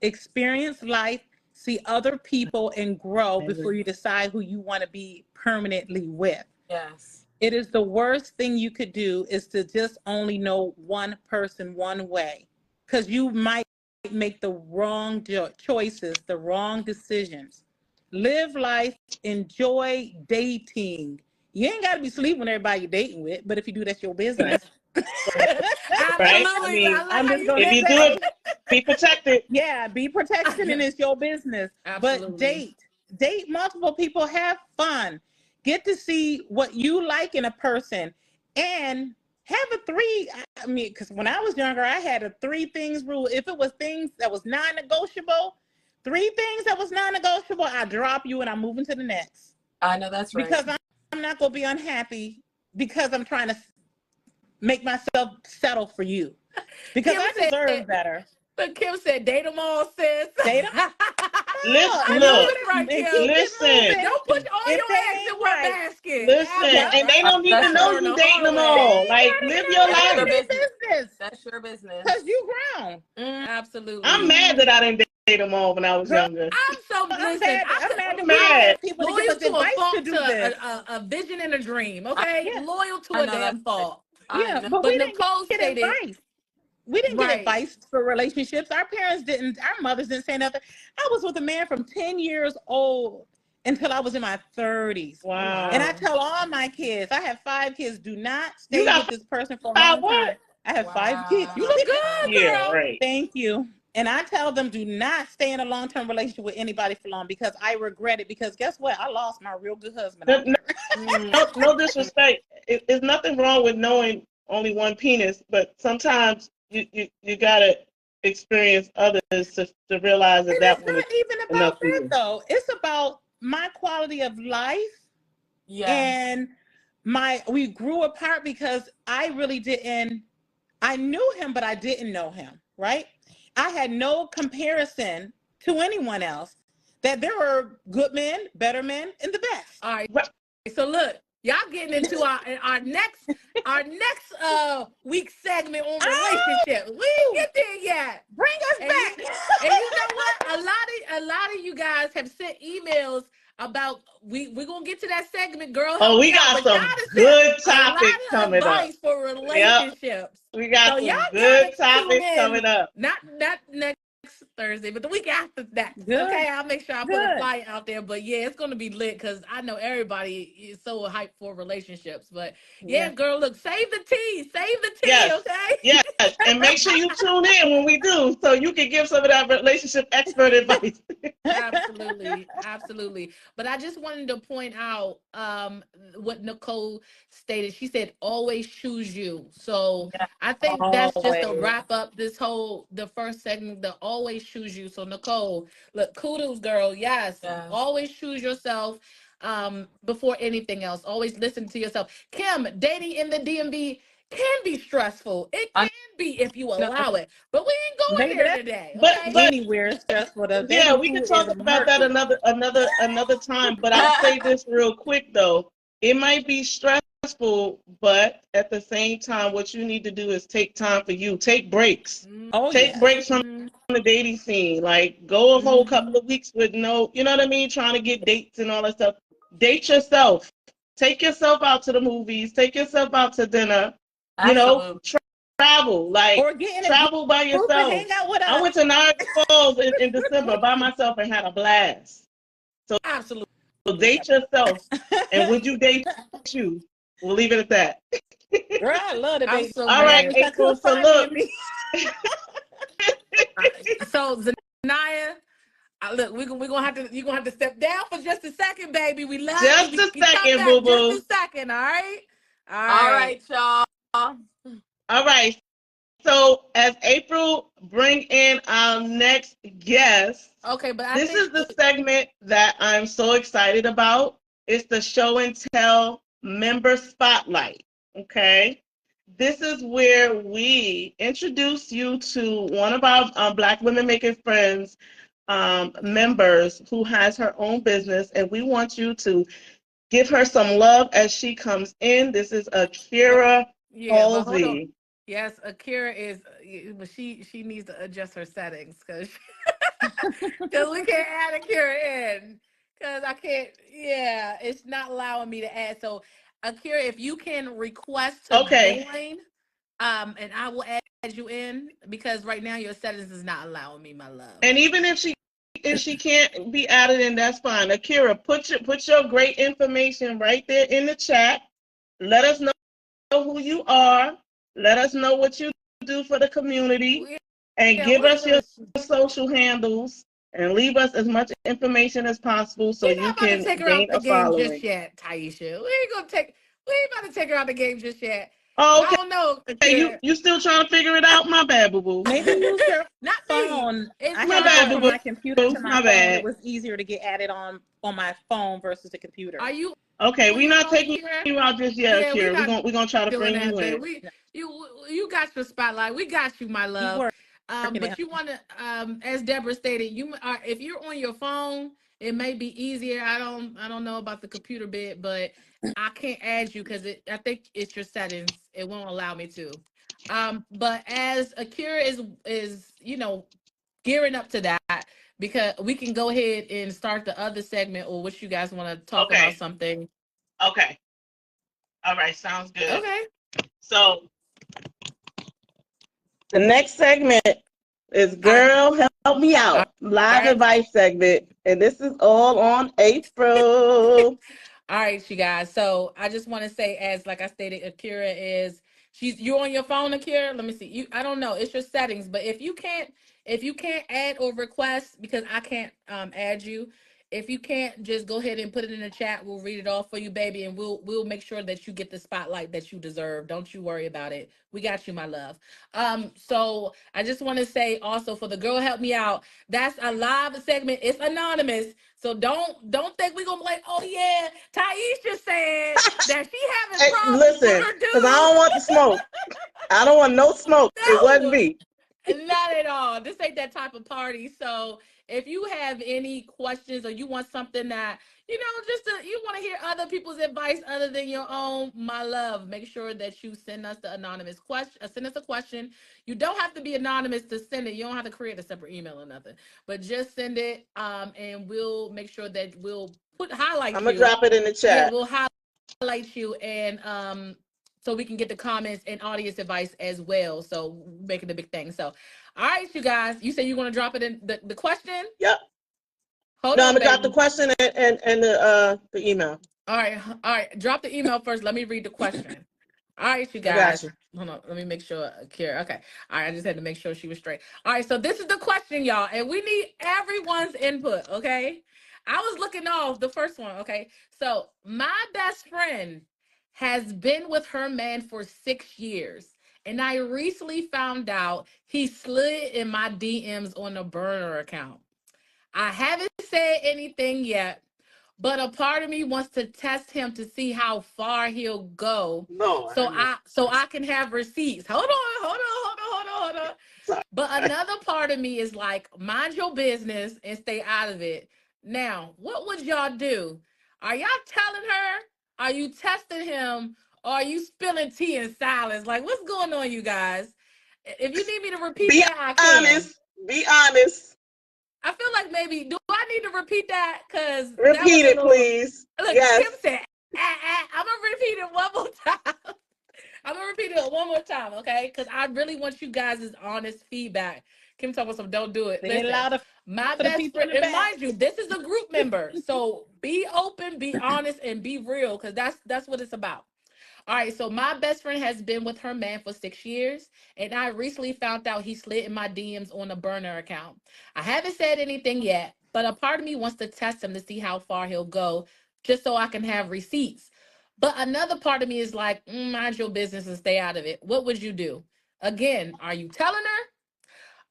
experience life, see other people, and grow before you decide who you want to be permanently with. Yes. It is the worst thing you could do is to just only know one person one way, because you might make the wrong choices, the wrong decisions. Live life, enjoy dating. You ain't got to be sleeping with everybody you're dating with, but if you do, that's your business. Absolutely. I mean, I'm just gonna if you do it, be protected. Yeah, be protected, and it's your business. Absolutely. But date multiple people, have fun, get to see what you like in a person, and have a three. I mean, because when I was younger, I had a 3 things rule. If it was things that was non-negotiable, 3 things that was non-negotiable, I drop you and I'm moving to the next. I know that's right. Because I'm not going to be unhappy because I'm trying to make myself settle for you. Because I deserve better. But Kim said, date them all, sis. Date them. Listen, don't put all your eggs in one basket. Listen, and they don't need to know you dating them all. Like, live your life. That's your business. Because you grown. Absolutely. I'm mad that I didn't date them all when I was younger. I'm so listen. I'm mad. People loyal to a fault, a vision and a dream. Okay, loyal to a damn fault. Yeah, but we didn't get advice. We didn't get advice for relationships. Our mothers didn't say nothing. I was with a man from 10 years old until I was in my 30s. Wow. And I tell all my kids, I have 5 kids, do not stay with this person for a long time. I have 5 kids. You look good, girl. Yeah, right. Thank you. And I tell them, do not stay in a long-term relationship with anybody for long, because I regret it. Because guess what? I lost my real good husband. No disrespect. There's nothing wrong with knowing only one penis, but sometimes you gotta experience others to realize that one is even about that though. It's about my quality of life. Yeah. And we grew apart because I knew him, but I didn't know him, right? I had no comparison to anyone else. That there were good men, better men, and the best. All right. So look, y'all getting into our next week segment on relationship. We didn't get there yet. Bring us back. And you know what? A lot of you guys have sent emails about we're gonna get to that segment, girl. Oh, we got some good topics coming up for relationships. We got some good topics coming up. Not next Thursday, but the week after that. Good. Okay, I'll make sure I put a flyer out there. But yeah, it's gonna be lit because I know everybody is so hyped for relationships. But yeah, girl, look, save the tea, yes. okay? Yes, and make sure you tune in when we do, so you can give some of that relationship expert advice. Absolutely, absolutely. But I just wanted to point out what Nicole stated. She said, "Always choose you." So I think that's just to wrap up the first segment. The always choose you. So Nicole, look, kudos, girl. Yes, always choose yourself. Before anything else, always listen to yourself. Kim, dating in the DMV can be stressful. It can be if you allow it, but we ain't going there today. Okay? But anywhere is stressful. Yeah, we can talk about that another time. But I'll say this real quick though. It might be stressful, but at the same time, what you need to do is take time for you. Take breaks. Take breaks from the dating scene. Like go a whole couple of weeks with no, you know what I mean, trying to get dates and all that stuff. Date yourself. Take yourself out to the movies. Take yourself out to dinner. You know, travel, like, or travel by yourself. Hang out with us. I went to Niagara Falls in December by myself and had a blast. So absolutely, so date yourself. And would you date you? We'll leave it at that. Girl, I love to date. So all right, April. So look. So Zanaya, look, we're gonna have to. You're gonna have to step down for just a second, baby. We love just you. A second, boo boo. Just a second, all right. All right, y'all. All right. So as April bring in our next guest, okay, but this is the segment that I'm so excited about. It's the show and tell member spotlight. Okay. This is where we introduce you to one of our Black Women Making Friends members who has her own business, and we want you to give her some love as she comes in. This is Akira Halsey. Yes, Akira is, but she needs to adjust her settings because we can't add Akira in because I can't. Yeah, it's not allowing me to add. So Akira, if you can request to join, and I will add you in because right now your settings is not allowing me, my love. And even if she can't be added in, that's fine. Akira, put your great information right there in the chat. Let us know who you are. Let us know what you do for the community, and give us your social handles and leave us as much information as possible so you can gain a following. Just yet, Taisha. We ain't about to take her out the game just yet. Oh, okay. I don't know. Hey, you still trying to figure it out? My bad, boo boo. Maybe use your phone. I my bad, boo boo. My computer to my phone. It was easier to get added on my phone versus the computer. Are you okay? We're not taking you out just yet, Akira. We're gonna try to bring you in. You got your spotlight. We got you, my love. But you want to, as Deborah stated, you are, if you're on your phone, it may be easier. I don't know about the computer bit, but I can't add you because I think it's your settings. It won't allow me to. But as Akira is gearing up to that, because we can go ahead and start the other segment, or what you guys want to talk about something. Okay. All right. Sounds good. Okay. So the next segment is Girl Help Me Out, live advice segment. And this is all on April. All right, you guys. So I just want to say, as like I stated, Akira you're on your phone, Akira. Let me see. I don't know. It's your settings. But if you can't add or request, because I can't add you, if you can't, just go ahead and put it in the chat. We'll read it off for you, baby, and we'll make sure that you get the spotlight that you deserve. Don't you worry about it. We got you, my love. So I just want to say also, for the Girl Help Me Out, that's a live segment. It's anonymous. So don't think we're gonna be like, oh yeah, Taisha said that she having problems. Listen, because I don't want the smoke. I don't want no smoke. No. It wasn't me. Not at all. This ain't that type of party. So if you have any questions, or you want something that, you want to hear other people's advice other than your own, my love, make sure that you send us the anonymous question. Send us a question. You don't have to be anonymous to send it. You don't have to create a separate email or nothing, but just send it. And we'll make sure that we'll highlight you. I'm going to drop it in the chat. Yeah, we'll highlight you and so we can get the comments and audience advice as well. So making a big thing. So, all right, you guys, you say you're going to drop it in the question? Yep. Hold no, on, I'm going to drop baby. the question and the email. All right. Drop the email first. Let me read the question. All right, you guys. I got you. Hold on. Let me make sure. Kira. Okay. All right. I just had to make sure she was straight. All right. So this is the question, y'all, and we need everyone's input. Okay. I was looking off the first one. Okay. So my best friend has been with her man for 6 years, and I recently found out he slid in my DMs on a burner account. I haven't said anything yet, but a part of me wants to test him to see how far he'll go. No. So I can have receipts. Hold on. Sorry. But another part of me is like, mind your business and stay out of it. Now, what would y'all do? Are y'all telling her? Are you testing him? Or are you spilling tea in silence? Like, what's going on, you guys? If you need me to repeat that, I can. Be honest. I feel like maybe, do I need to repeat that? Because repeat it, please. Look, yes. Kim said, I'm going to repeat it one more time. I'm going to repeat it one more time, okay? Because I really want you guys' honest feedback. Kim talking about some don't do it. Listen, my best friend, and mind you, this is a group member. So be open, be honest, and be real, because that's what it's about. All right, so my best friend has been with her man for 6 years, and I recently found out he slid in my DMs on a burner account. I haven't said anything yet, but a part of me wants to test him to see how far he'll go, just so I can have receipts. But another part of me is like, mind your business and stay out of it. What would you do? Again, are you telling her?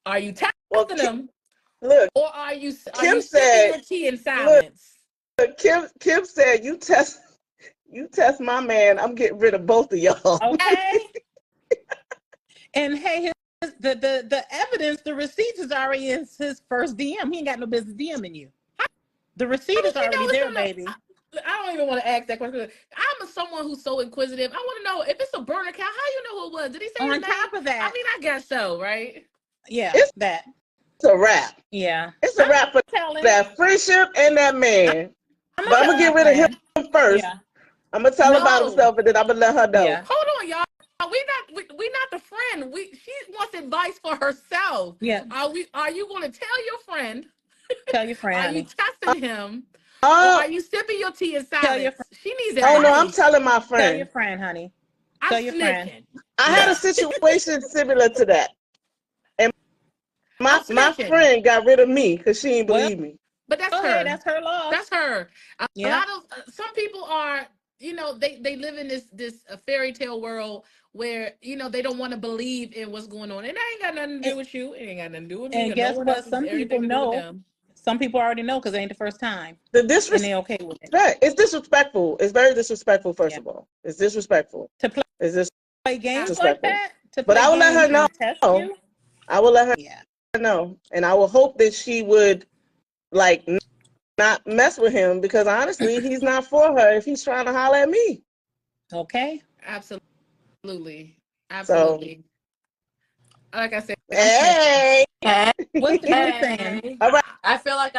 Are you testing him? Look, or are you Kim sipping your tea in silence? Look, Kim said, you test my man, I'm getting rid of both of y'all. Okay. And hey, the evidence, the receipts is already in his first DM. He ain't got no business DMing you. The receipt is already there, baby. I don't even want to ask that question. I'm someone who's so inquisitive. I want to know if it's a burner account, how you know who it was? Did he say his name? On top of that. I mean, I guess so, right? Yeah, it's a wrap. Yeah. It's a wrap for that friendship and that man. But I'm going to get rid of him first. Yeah. I'm going to tell him about himself, and then I'm going to let her know. Yeah. Hold on, y'all. We not the friend. She wants advice for herself. Yeah. Are you going to tell your friend? Tell your friend. Are you testing him? Or are you sipping your tea in silence? She needs advice. Oh no, I'm telling my friend. Tell your friend, honey. Tell your friend. I had a situation similar to that, and my friend got rid of me because she didn't believe me. But that's her. That's her loss. That's her. A lot of some people are, they live in this fairy tale world where they don't want to believe in what's going on, and that ain't got nothing to do with you. It ain't got nothing to do with me. And guess what? Some people know. Some people already know because it ain't the first time. The disrespect. And they okay with it. Right. It's disrespectful. It's very disrespectful. First of all, it's disrespectful to play games like that. But I will let her know. I will let her know, and I will hope that she would not mess with him, because honestly, he's not for her if he's trying to holler at me. Okay. Absolutely. So, like I said, hey. What's the good thing? All right. I feel like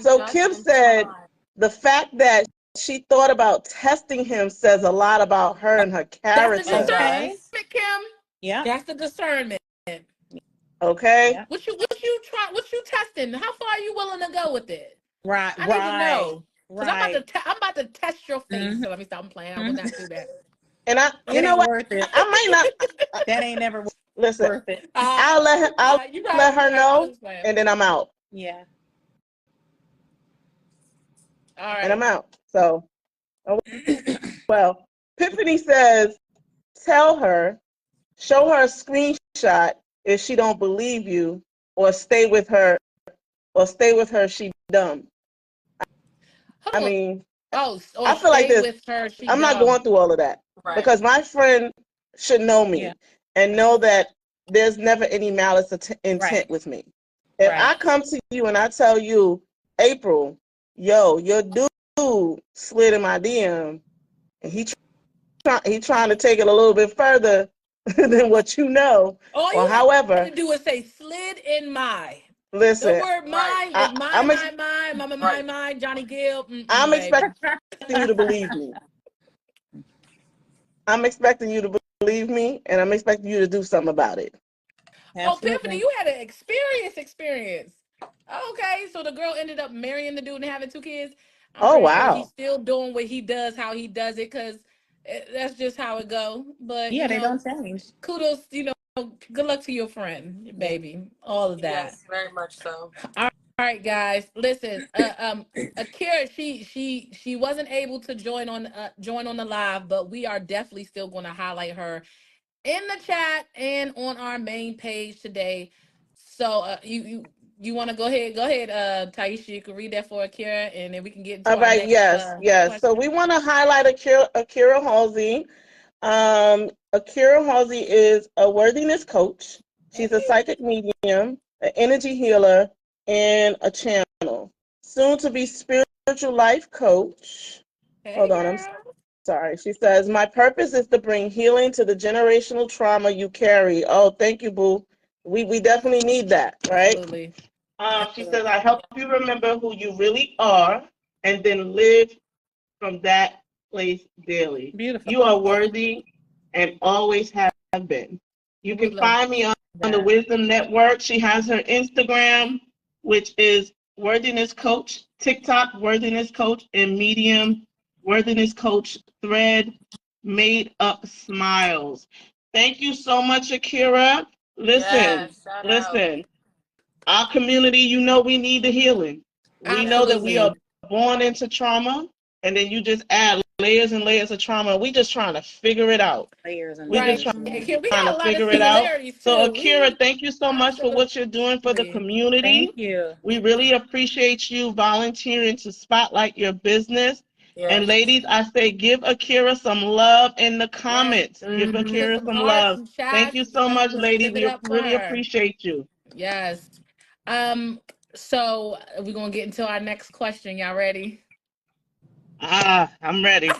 so Kim said the fact that she thought about testing him says a lot about her and her character. That's the discernment, Kim. Yeah. That's the discernment. Okay. Yeah. What you testing? How far are you willing to go with it? Right. I need to know. Right. I'm about to test your face. So let me stop playing. I will not do that. And you know what? I might not. That ain't never worth it. I'll let her know, and then I'm out. Yeah. All right. And I'm out. So, well, Tiffany says, tell her, show her a screenshot if she don't believe you, or stay with her, she dumb. I mean, I feel like this. I'm not going through all of that, because my friend should know me and know that there's never any malice intent with me. If I come to you and I tell you, April, your dude slid in my DM, and he trying to take it a little bit further than what you know. All you have to do is say slid in my. Listen, the word mine is mine, Johnny Gill. I'm expecting you to believe me. I'm expecting you to believe me, and I'm expecting you to do something about it. Absolutely. Oh, Tiffany, you had an experience. Okay, so the girl ended up marrying the dude and having 2 kids. I'm pretty sure he's still doing what he does, how he does it, because that's just how it go. But yeah, they don't change. Kudos, good luck to your friend, baby. All of that. Yes, very much so. All right, guys. Listen, Akira, she wasn't able to join on the live, but we are definitely still going to highlight her in the chat and on our main page today. So you want to go ahead, Taisha, you can read that for Akira, and then we can get into all right. Yes. question. So we want to highlight Akira Halsey. Akira Halsey is a worthiness coach. She's a psychic medium, an energy healer, and a channel. Soon to be spiritual life coach. Hold on, I'm sorry. She says, my purpose is to bring healing to the generational trauma you carry. Oh, thank you, boo. We definitely need that, right? Absolutely. She says, I help you remember who you really are and then live from that place daily. Beautiful. You are worthy and always have been. You can find me on the Wisdom Network. She has her Instagram, which is Worthiness Coach, TikTok Worthiness Coach, and Medium Worthiness Coach Thread Made Up Smiles. Thank you so much, Akira. Listen. Our community, we need the healing. We know that we are born into trauma, and then you just add layers and layers of trauma. We just trying to figure it out. We just trying to figure it out. So Akira, thank you so much for what you're doing for the community. Thank you. We really appreciate you volunteering to spotlight your business. Yes. And ladies, I say give Akira some love in the comments. Yes. Give Akira some love. Thank you so much, ladies. We really appreciate you. Yes. So we're gonna get into our next question. Y'all ready? I'm ready.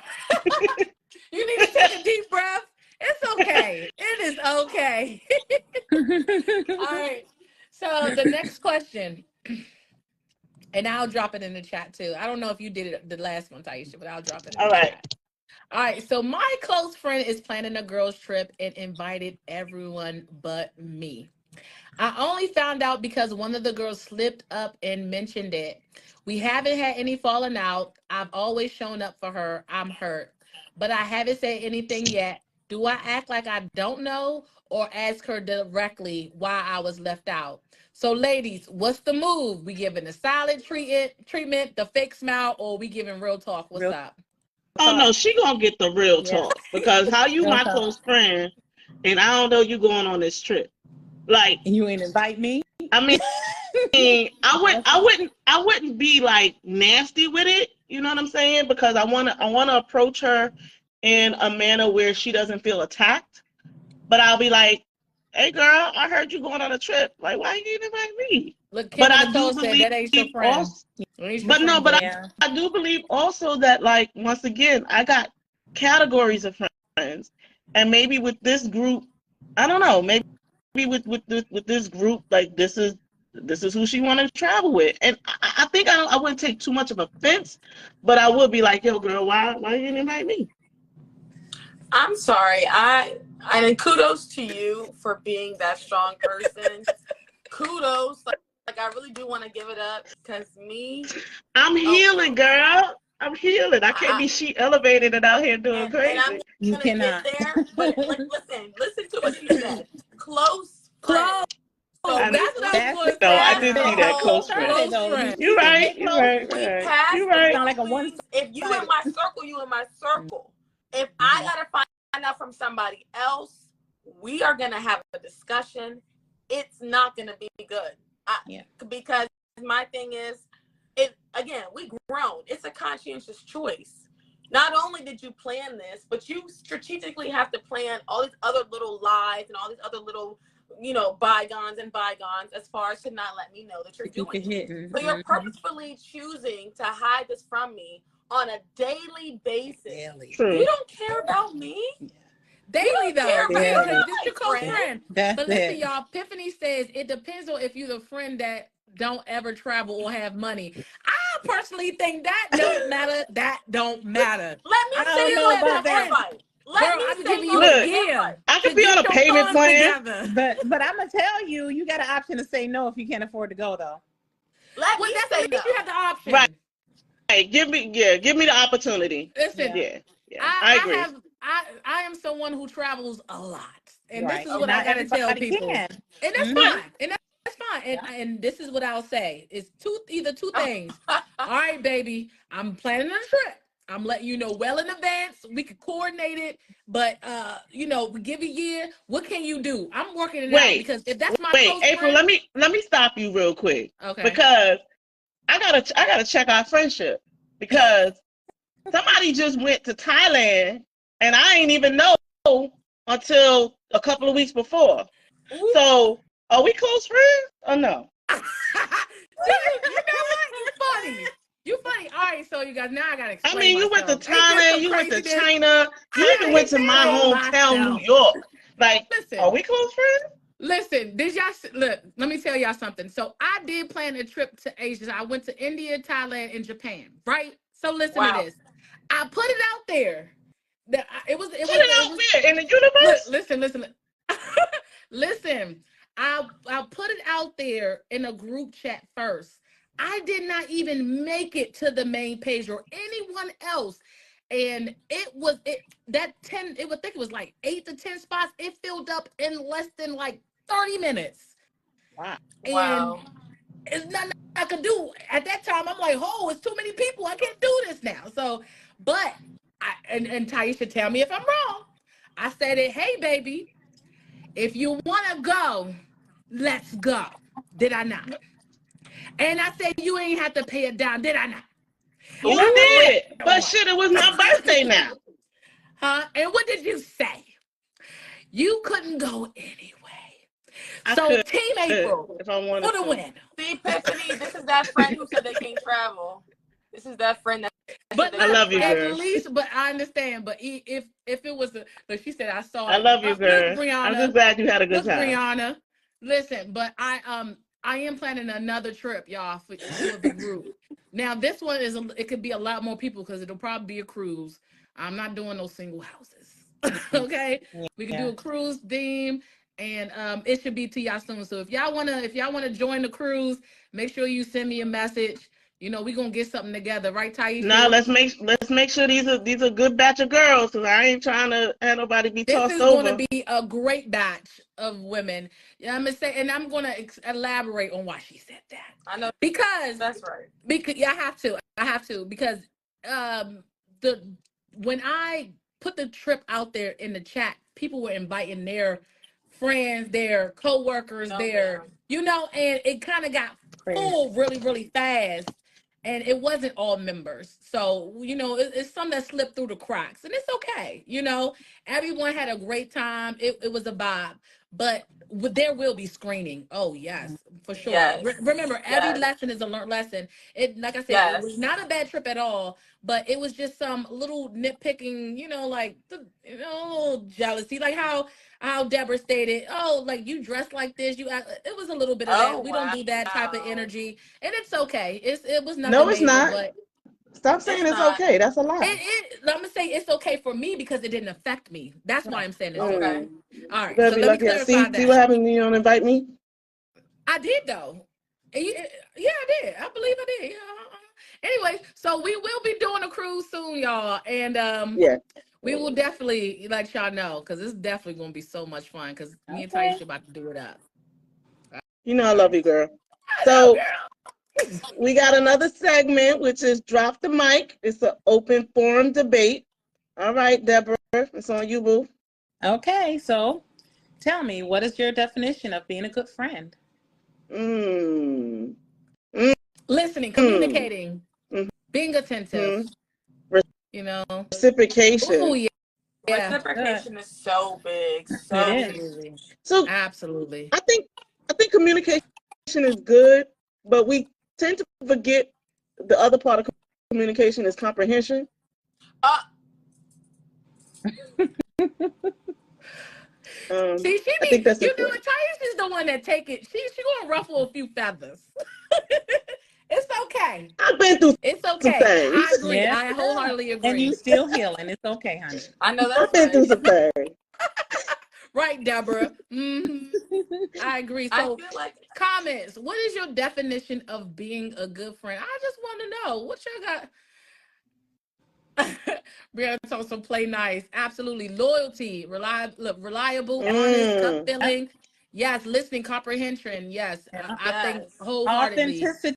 You need to take a deep breath. It's okay. It is okay. All right. So the next question, and I'll drop it in the chat too. I don't know if you did it the last one, Taisha, but I'll drop it in the chat. All right. So my close friend is planning a girls' trip and invited everyone but me. I only found out because one of the girls slipped up and mentioned it. We haven't had any falling out. I've always shown up for her. I'm hurt, but I haven't said anything yet. Do I act like I don't know or ask her directly why I was left out? So ladies, what's the move? We giving the silent treatment, the fake smile, or we giving real talk? What's up? Oh no, she gonna get the real talk, because how you my close friend and I don't know you going on this trip. Like, and you ain't invite me? I mean, I wouldn't be like nasty with it. You know what I'm saying? Because I wanna approach her in a manner where she doesn't feel attacked. But I'll be like, hey girl, I heard you going on a trip. Like, why you didn't invite me? Look, but I do believe that ain't your friend. I do believe also that, like, once again, I got categories of friends, and maybe with this group, I don't know, maybe with this group, like this is who she want to travel with, and I think I wouldn't take too much of offense, but I would be like, yo, girl, why you didn't invite me? I'm sorry. And kudos to you for being that strong person. Kudos, like I really do want to give it up, because I'm healing, girl. I'm healing. I can't be sheet elevated and out here doing crazy. And you cannot. Get there, but listen to what she said. Close. So that's what I was going to say. I did see that close friend. You're right. Like a one. If you in my circle, you in my circle. If I gotta find out from somebody else, we are gonna have a discussion. It's not gonna be good. Because my thing is, we grown. It's a conscientious choice. Not only did you plan this, but you strategically have to plan all these other little lies and all these other little, bygones as far as to not let me know that you're doing it. So you're purposefully choosing to hide this from me on a daily basis. You don't care about me? Daily though. This is your close friend. But listen, y'all, Epiphany says it depends on if you're the friend that don't ever travel or have money. I personally think that don't matter. That don't matter. Let me say this, I'm giving you a year. I could be on a payment plan. But I'm gonna tell you, you got an option to say no if you can't afford to go, though. Let me say no. You have the option. Right. Hey, give me the opportunity. Listen, I agree. I am someone who travels a lot, and this is what I gotta tell people, and that's fine, and that's fine, and this is what I'll say: it's either two things. All right, baby, I'm planning a trip. I'm letting you know well in advance. We could coordinate it, but we give a year. What can you do? I'm working it out because if that's my close April, friend, let me stop you real quick. Okay. Because I gotta check our friendship because somebody just went to Thailand and I ain't even know until a couple of weeks before. Ooh. So are we close friends or no? You know what? You funny. All right, so you guys, now I gotta explain. I mean, you went to Thailand, you went to China, you even went to my hometown, New York. Like, listen, are we close friends? Listen, did y'all look? Let me tell y'all something. So I did plan a trip to Asia. I went to India, Thailand, and Japan. Right. So listen to this. I put it out there. That it was where in the universe? Listen. Listen. I put it out there in a group chat first. I did not even make it to the main page or anyone else. And I think it was like 8 to 10 spots. It filled up in less than like 30 minutes. Wow. And it's nothing I could do. At that time, I'm like, it's too many people. I can't do this now. So, but and Taisha, tell me if I'm wrong. I said it, hey baby, if you wanna go, let's go. Did I not? And I said, you ain't have to pay it down. Did I not? You did. But shit, it was my birthday now. Huh? And what did you say? You couldn't go anyway. So Team April, if I wanted for the win. See, Tiffany, this is that friend who said they can't travel. This is that friend that. But I love you, girl. At least, but I understand. But if it was, like she said, I saw. I love you, girl. Brianna, I'm just glad you had a good time. Brianna, listen, but I am planning another trip, y'all, for the group. Now this one it could be a lot more people because it'll probably be a cruise. I'm not doing no single houses. Okay, we can do a cruise theme. And it should be to y'all soon. So if y'all wanna join the cruise, make sure you send me a message. We're gonna get something together, right, Taisha? No, let's make sure these are a good batch of girls, because I ain't trying to have nobody be tossed over. This is gonna be a great batch of women. I'm gonna say, and I'm gonna elaborate on why she said that. I know, because that's right. Because I have to because when I put the trip out there in the chat, people were inviting their friends, their co-workers, and it kind of got full really, really fast. And it wasn't all members. So, it's some that slipped through the cracks. And it's okay. Everyone had a great time. It was a vibe. But there will be screening. Oh, yes, for sure. Yes. Remember, every lesson is a learned lesson. Like I said, it was not a bad trip at all. But it was just some little nitpicking, little jealousy. Like how Deborah stated, like you dress like this, it was a little bit of that. We don't do that type of energy, and it's okay. It was nothing. No, it's major, not. But stop saying it's okay. That's a lie. I'm gonna say it's okay for me because it didn't affect me. That's why I'm saying it's okay. All right. So let me clarify that. See what happened when you don't invite me? I did though. Yeah, I did. I believe I did. Yeah. Anyway, so we will be doing a cruise soon, y'all, and we will definitely let y'all know because it's definitely going to be so much fun because me and Taisha about to do it up. I love you, girl. So we got another segment, which is Drop the Mic. It's an open forum debate. All right, Deborah, it's on you, boo. Okay, so tell me, what is your definition of being a good friend? Listening, communicating, being attentive. Reciprocation. Oh, yeah. Reciprocation is so big. So absolutely. I think communication is good, but we tend to forget the other part of communication is comprehension. See, I think that's Taisha's the one that take it. She gonna ruffle a few feathers. It's okay. I've been through It's okay. I agree. Yeah. I wholeheartedly agree. And you still healing. It's okay, honey. I know that's I've been through some things. Right, Deborah. I agree. So, I feel like comments. What is your definition of being a good friend? I just want to know what y'all got. Brianna Thompson, play nice. Absolutely. Loyalty, reliable, honest, gut feeling. Yes, listening comprehension. Yes, I think wholeheartedly. Authenticity.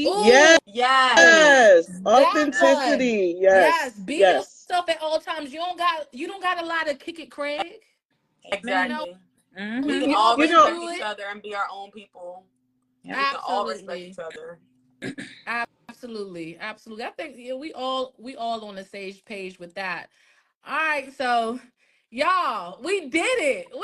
Ooh, Yes. yes. Authenticity. Yes. Be yourself at all times. You don't got a lot of kick it, Craig. Exactly. You know, we can all respect each other and be our own people. We can all respect each other. Absolutely. I think we all on the same page with that. All right, so y'all, we did it. That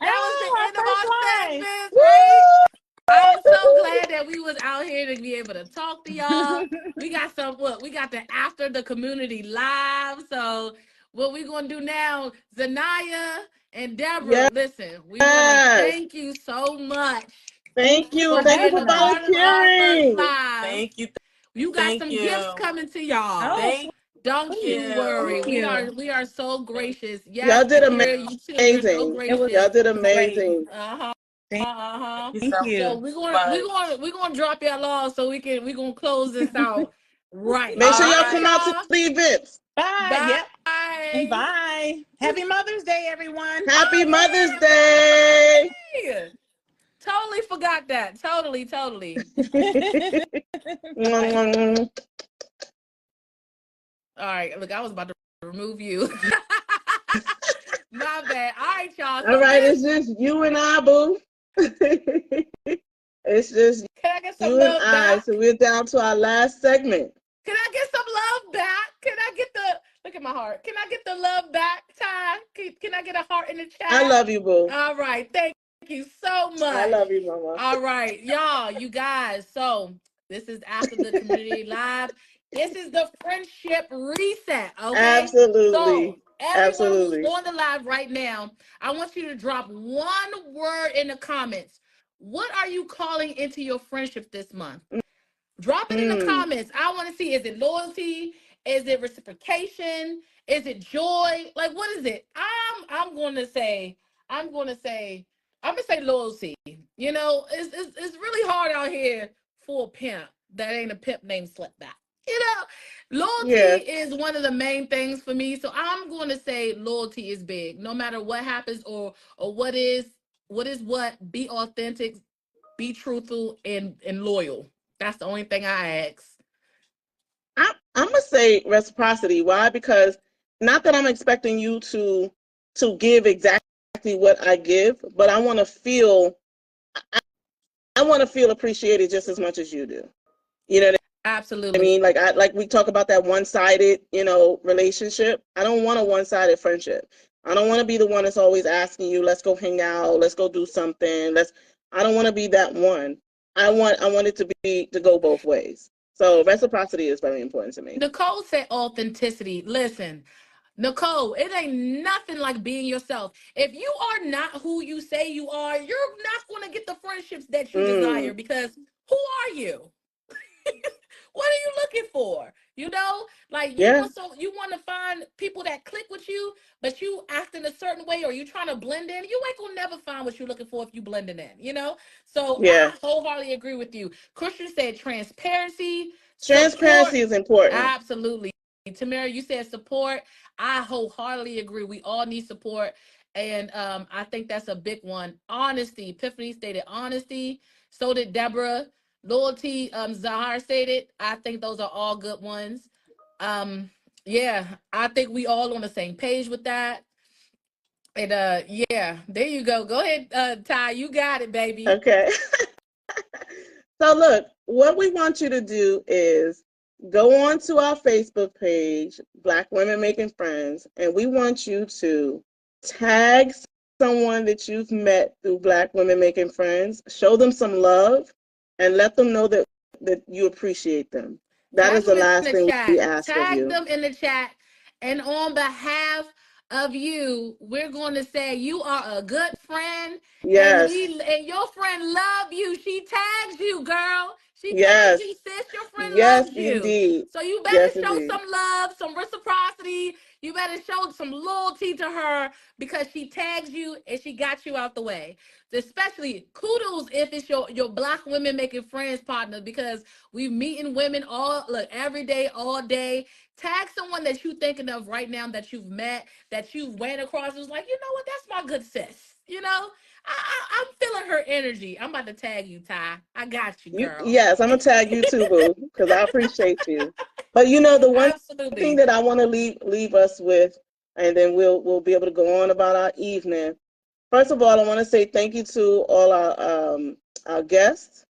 was the end of our segment, right? I'm so glad that we was out here to be able to talk to y'all. We got the after the community live. So what we gonna do now, Zanaya and Deborah, listen, we want to thank you so much. Thank you. Thank you for volunteering. Thank you. You got some gifts coming to y'all. Don't you worry. We are so gracious. Yes, y'all did amazing. Y'all did amazing. Thank you. So we're gonna drop y'all off so we're gonna close this out right. Make sure y'all come out to the events. Bye. Bye. Bye. Happy Mother's Day, everyone. Happy Mother's Day. Totally forgot that. Totally. All right, look, I was about to remove you. My bad. All right, y'all. All right, it's just you and I, boo. It's just you and I. So we're down to our last segment. Can I get some love back? Can I get look at my heart. Can I get the love back, Ty? Can I get a heart in the chat? I love you, boo. All right. Thank you so much. I love you, mama. All right, y'all, you guys. So this is after the community live. This is the friendship reset. Okay. Absolutely. So everyone who's on the live right now, I want you to drop one word in the comments. What are you calling into your friendship this month? Drop it in the comments. I want to see, is it loyalty? Is it reciprocation? Is it joy? Like, what is it? I'm going to say loyalty. You know, it's really hard out here for a pimp that ain't a pimp named Slipback. You know, loyalty is one of the main things for me. So I'm going to say loyalty is big. No matter what happens or what is what, be authentic, be truthful, and loyal. That's the only thing I ask. I'm going to say reciprocity. Why? Because not that I'm expecting you to give exactly what I give, but I want to feel appreciated just as much as you do. You know what Absolutely. I mean? Like we talk about that one-sided, relationship. I don't want a one-sided friendship. I don't want to be the one that's always asking you, let's go hang out, let's go do something. I don't want to be that one. I want it to go both ways. So reciprocity is very important to me. Nicole said authenticity. Listen, Nicole, it ain't nothing like being yourself. If you are not who you say you are, you're not going to get the friendships that you desire, because who are you? What are you looking for? You know, like you want to find people that click with you, but you act in a certain way, or you trying to blend in. You ain't gonna never find what you're looking for if you blending in. You know, so I wholeheartedly agree with you. Christian said transparency. Transparency is important. Absolutely. Tamara, you said support. I wholeheartedly agree. We all need support, and I think that's a big one. Honesty. Epiphany stated honesty. So did Deborah. Loyalty, Zahar stated. I think those are all good ones. Yeah, I think we all on the same page with that. And yeah, there you go. Go ahead, Ty. You got it, baby. Okay. So look, what we want you to do is go on to our Facebook page, Black Women Making Friends, and we want you to tag someone that you've met through Black Women Making Friends, show them some love, and let them know that you appreciate them. That is the last thing we ask of you. Tag them in the chat. And on behalf of you, we're going to say you are a good friend. Yes. And your friend love you. She tags you, girl. She tells you, sis, your friend loves you. Indeed. So you better show some love, some reciprocity. You better show some loyalty to her because she tags you and she got you out the way. Especially kudos if it's your Black women making friends partner, because we meeting women every day, all day. Tag someone that you thinking of right now that you've met, that you ran across. Who's like, you know what, that's my good sis. You know, I'm feeling her energy. I'm about to tag you, Ty. I got you, girl. Yes, I'm gonna tag you too, boo, because I appreciate you. But you know, the one thing that I want to leave us with, and then we'll be able to go on about our evening. First of all, I want to say thank you to all our guests,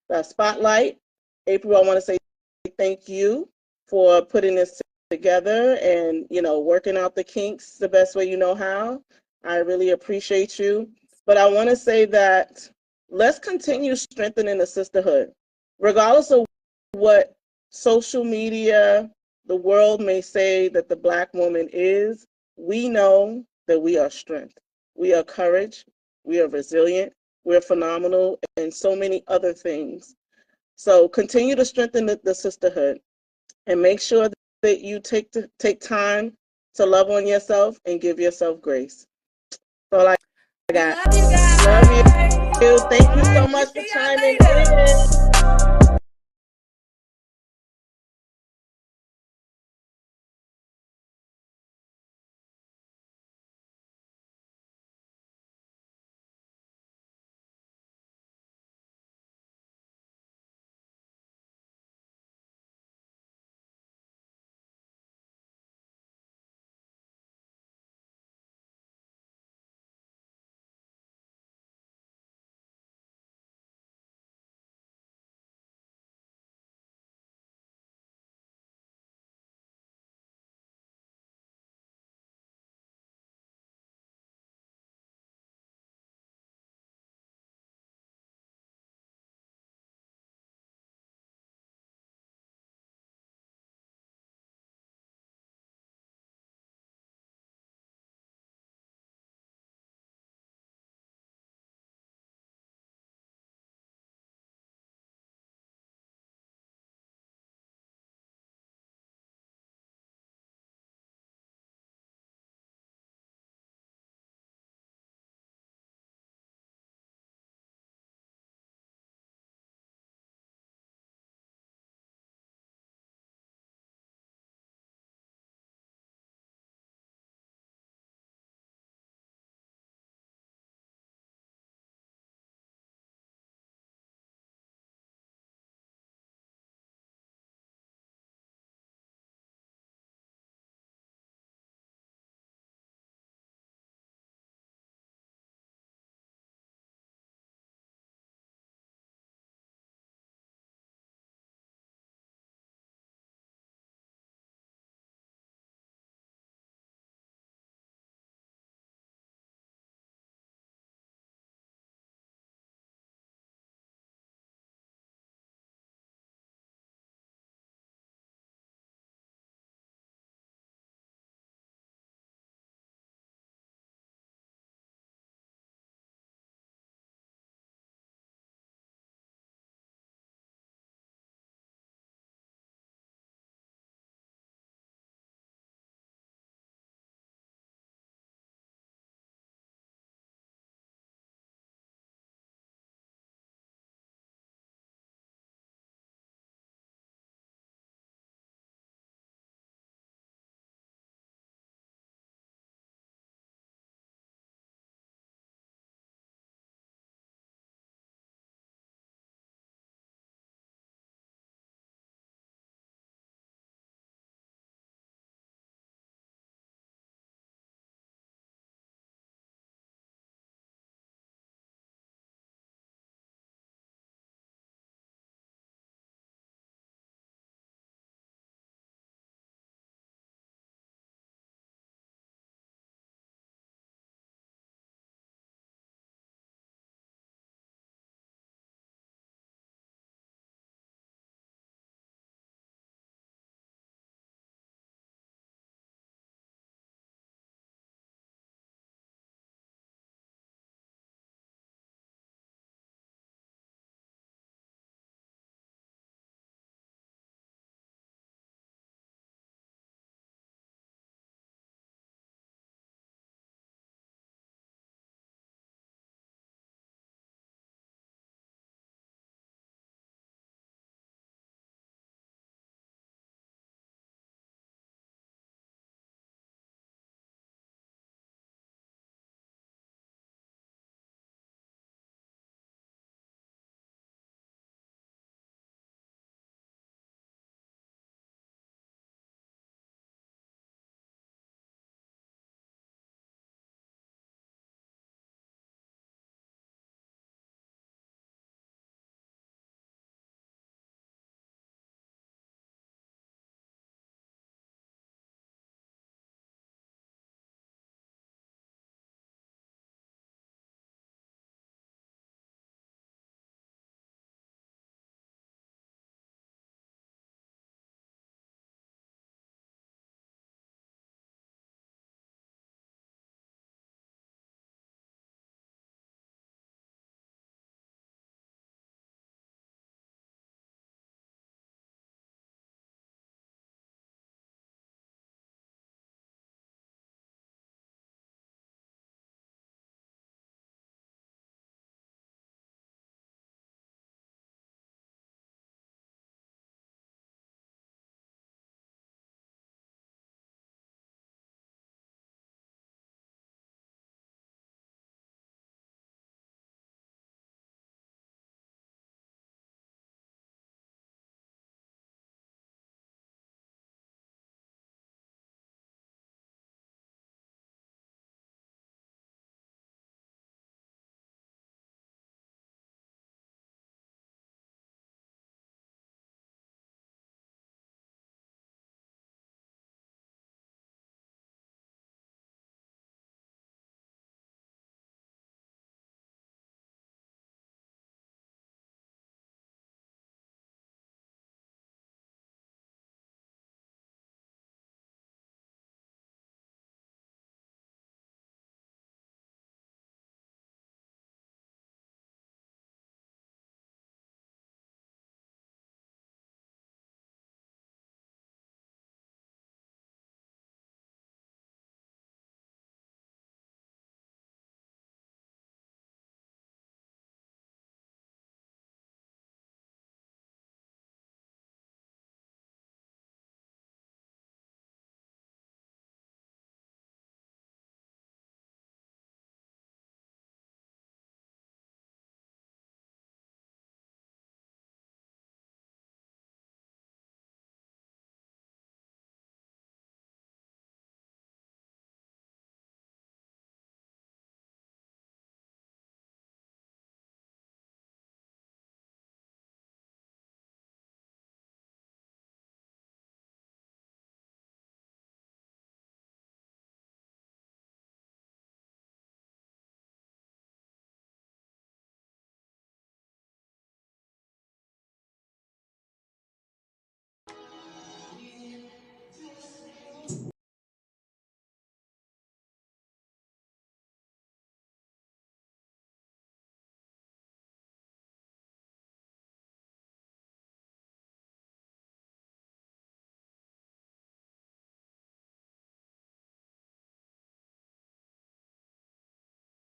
our spotlight. April, I want to say thank you for putting this together and, you know, working out the kinks the best way you know how. I really appreciate you. But I want to say that let's continue strengthening the sisterhood, regardless of what social media, the world may say that the Black woman is. We know that we are strength. We are courage. We are resilient. We're phenomenal, and so many other things. So continue to strengthen the sisterhood, and make sure that you take time to love on yourself and give yourself grace. So I got. Love you guys. Love you. Thank you so much for chiming in.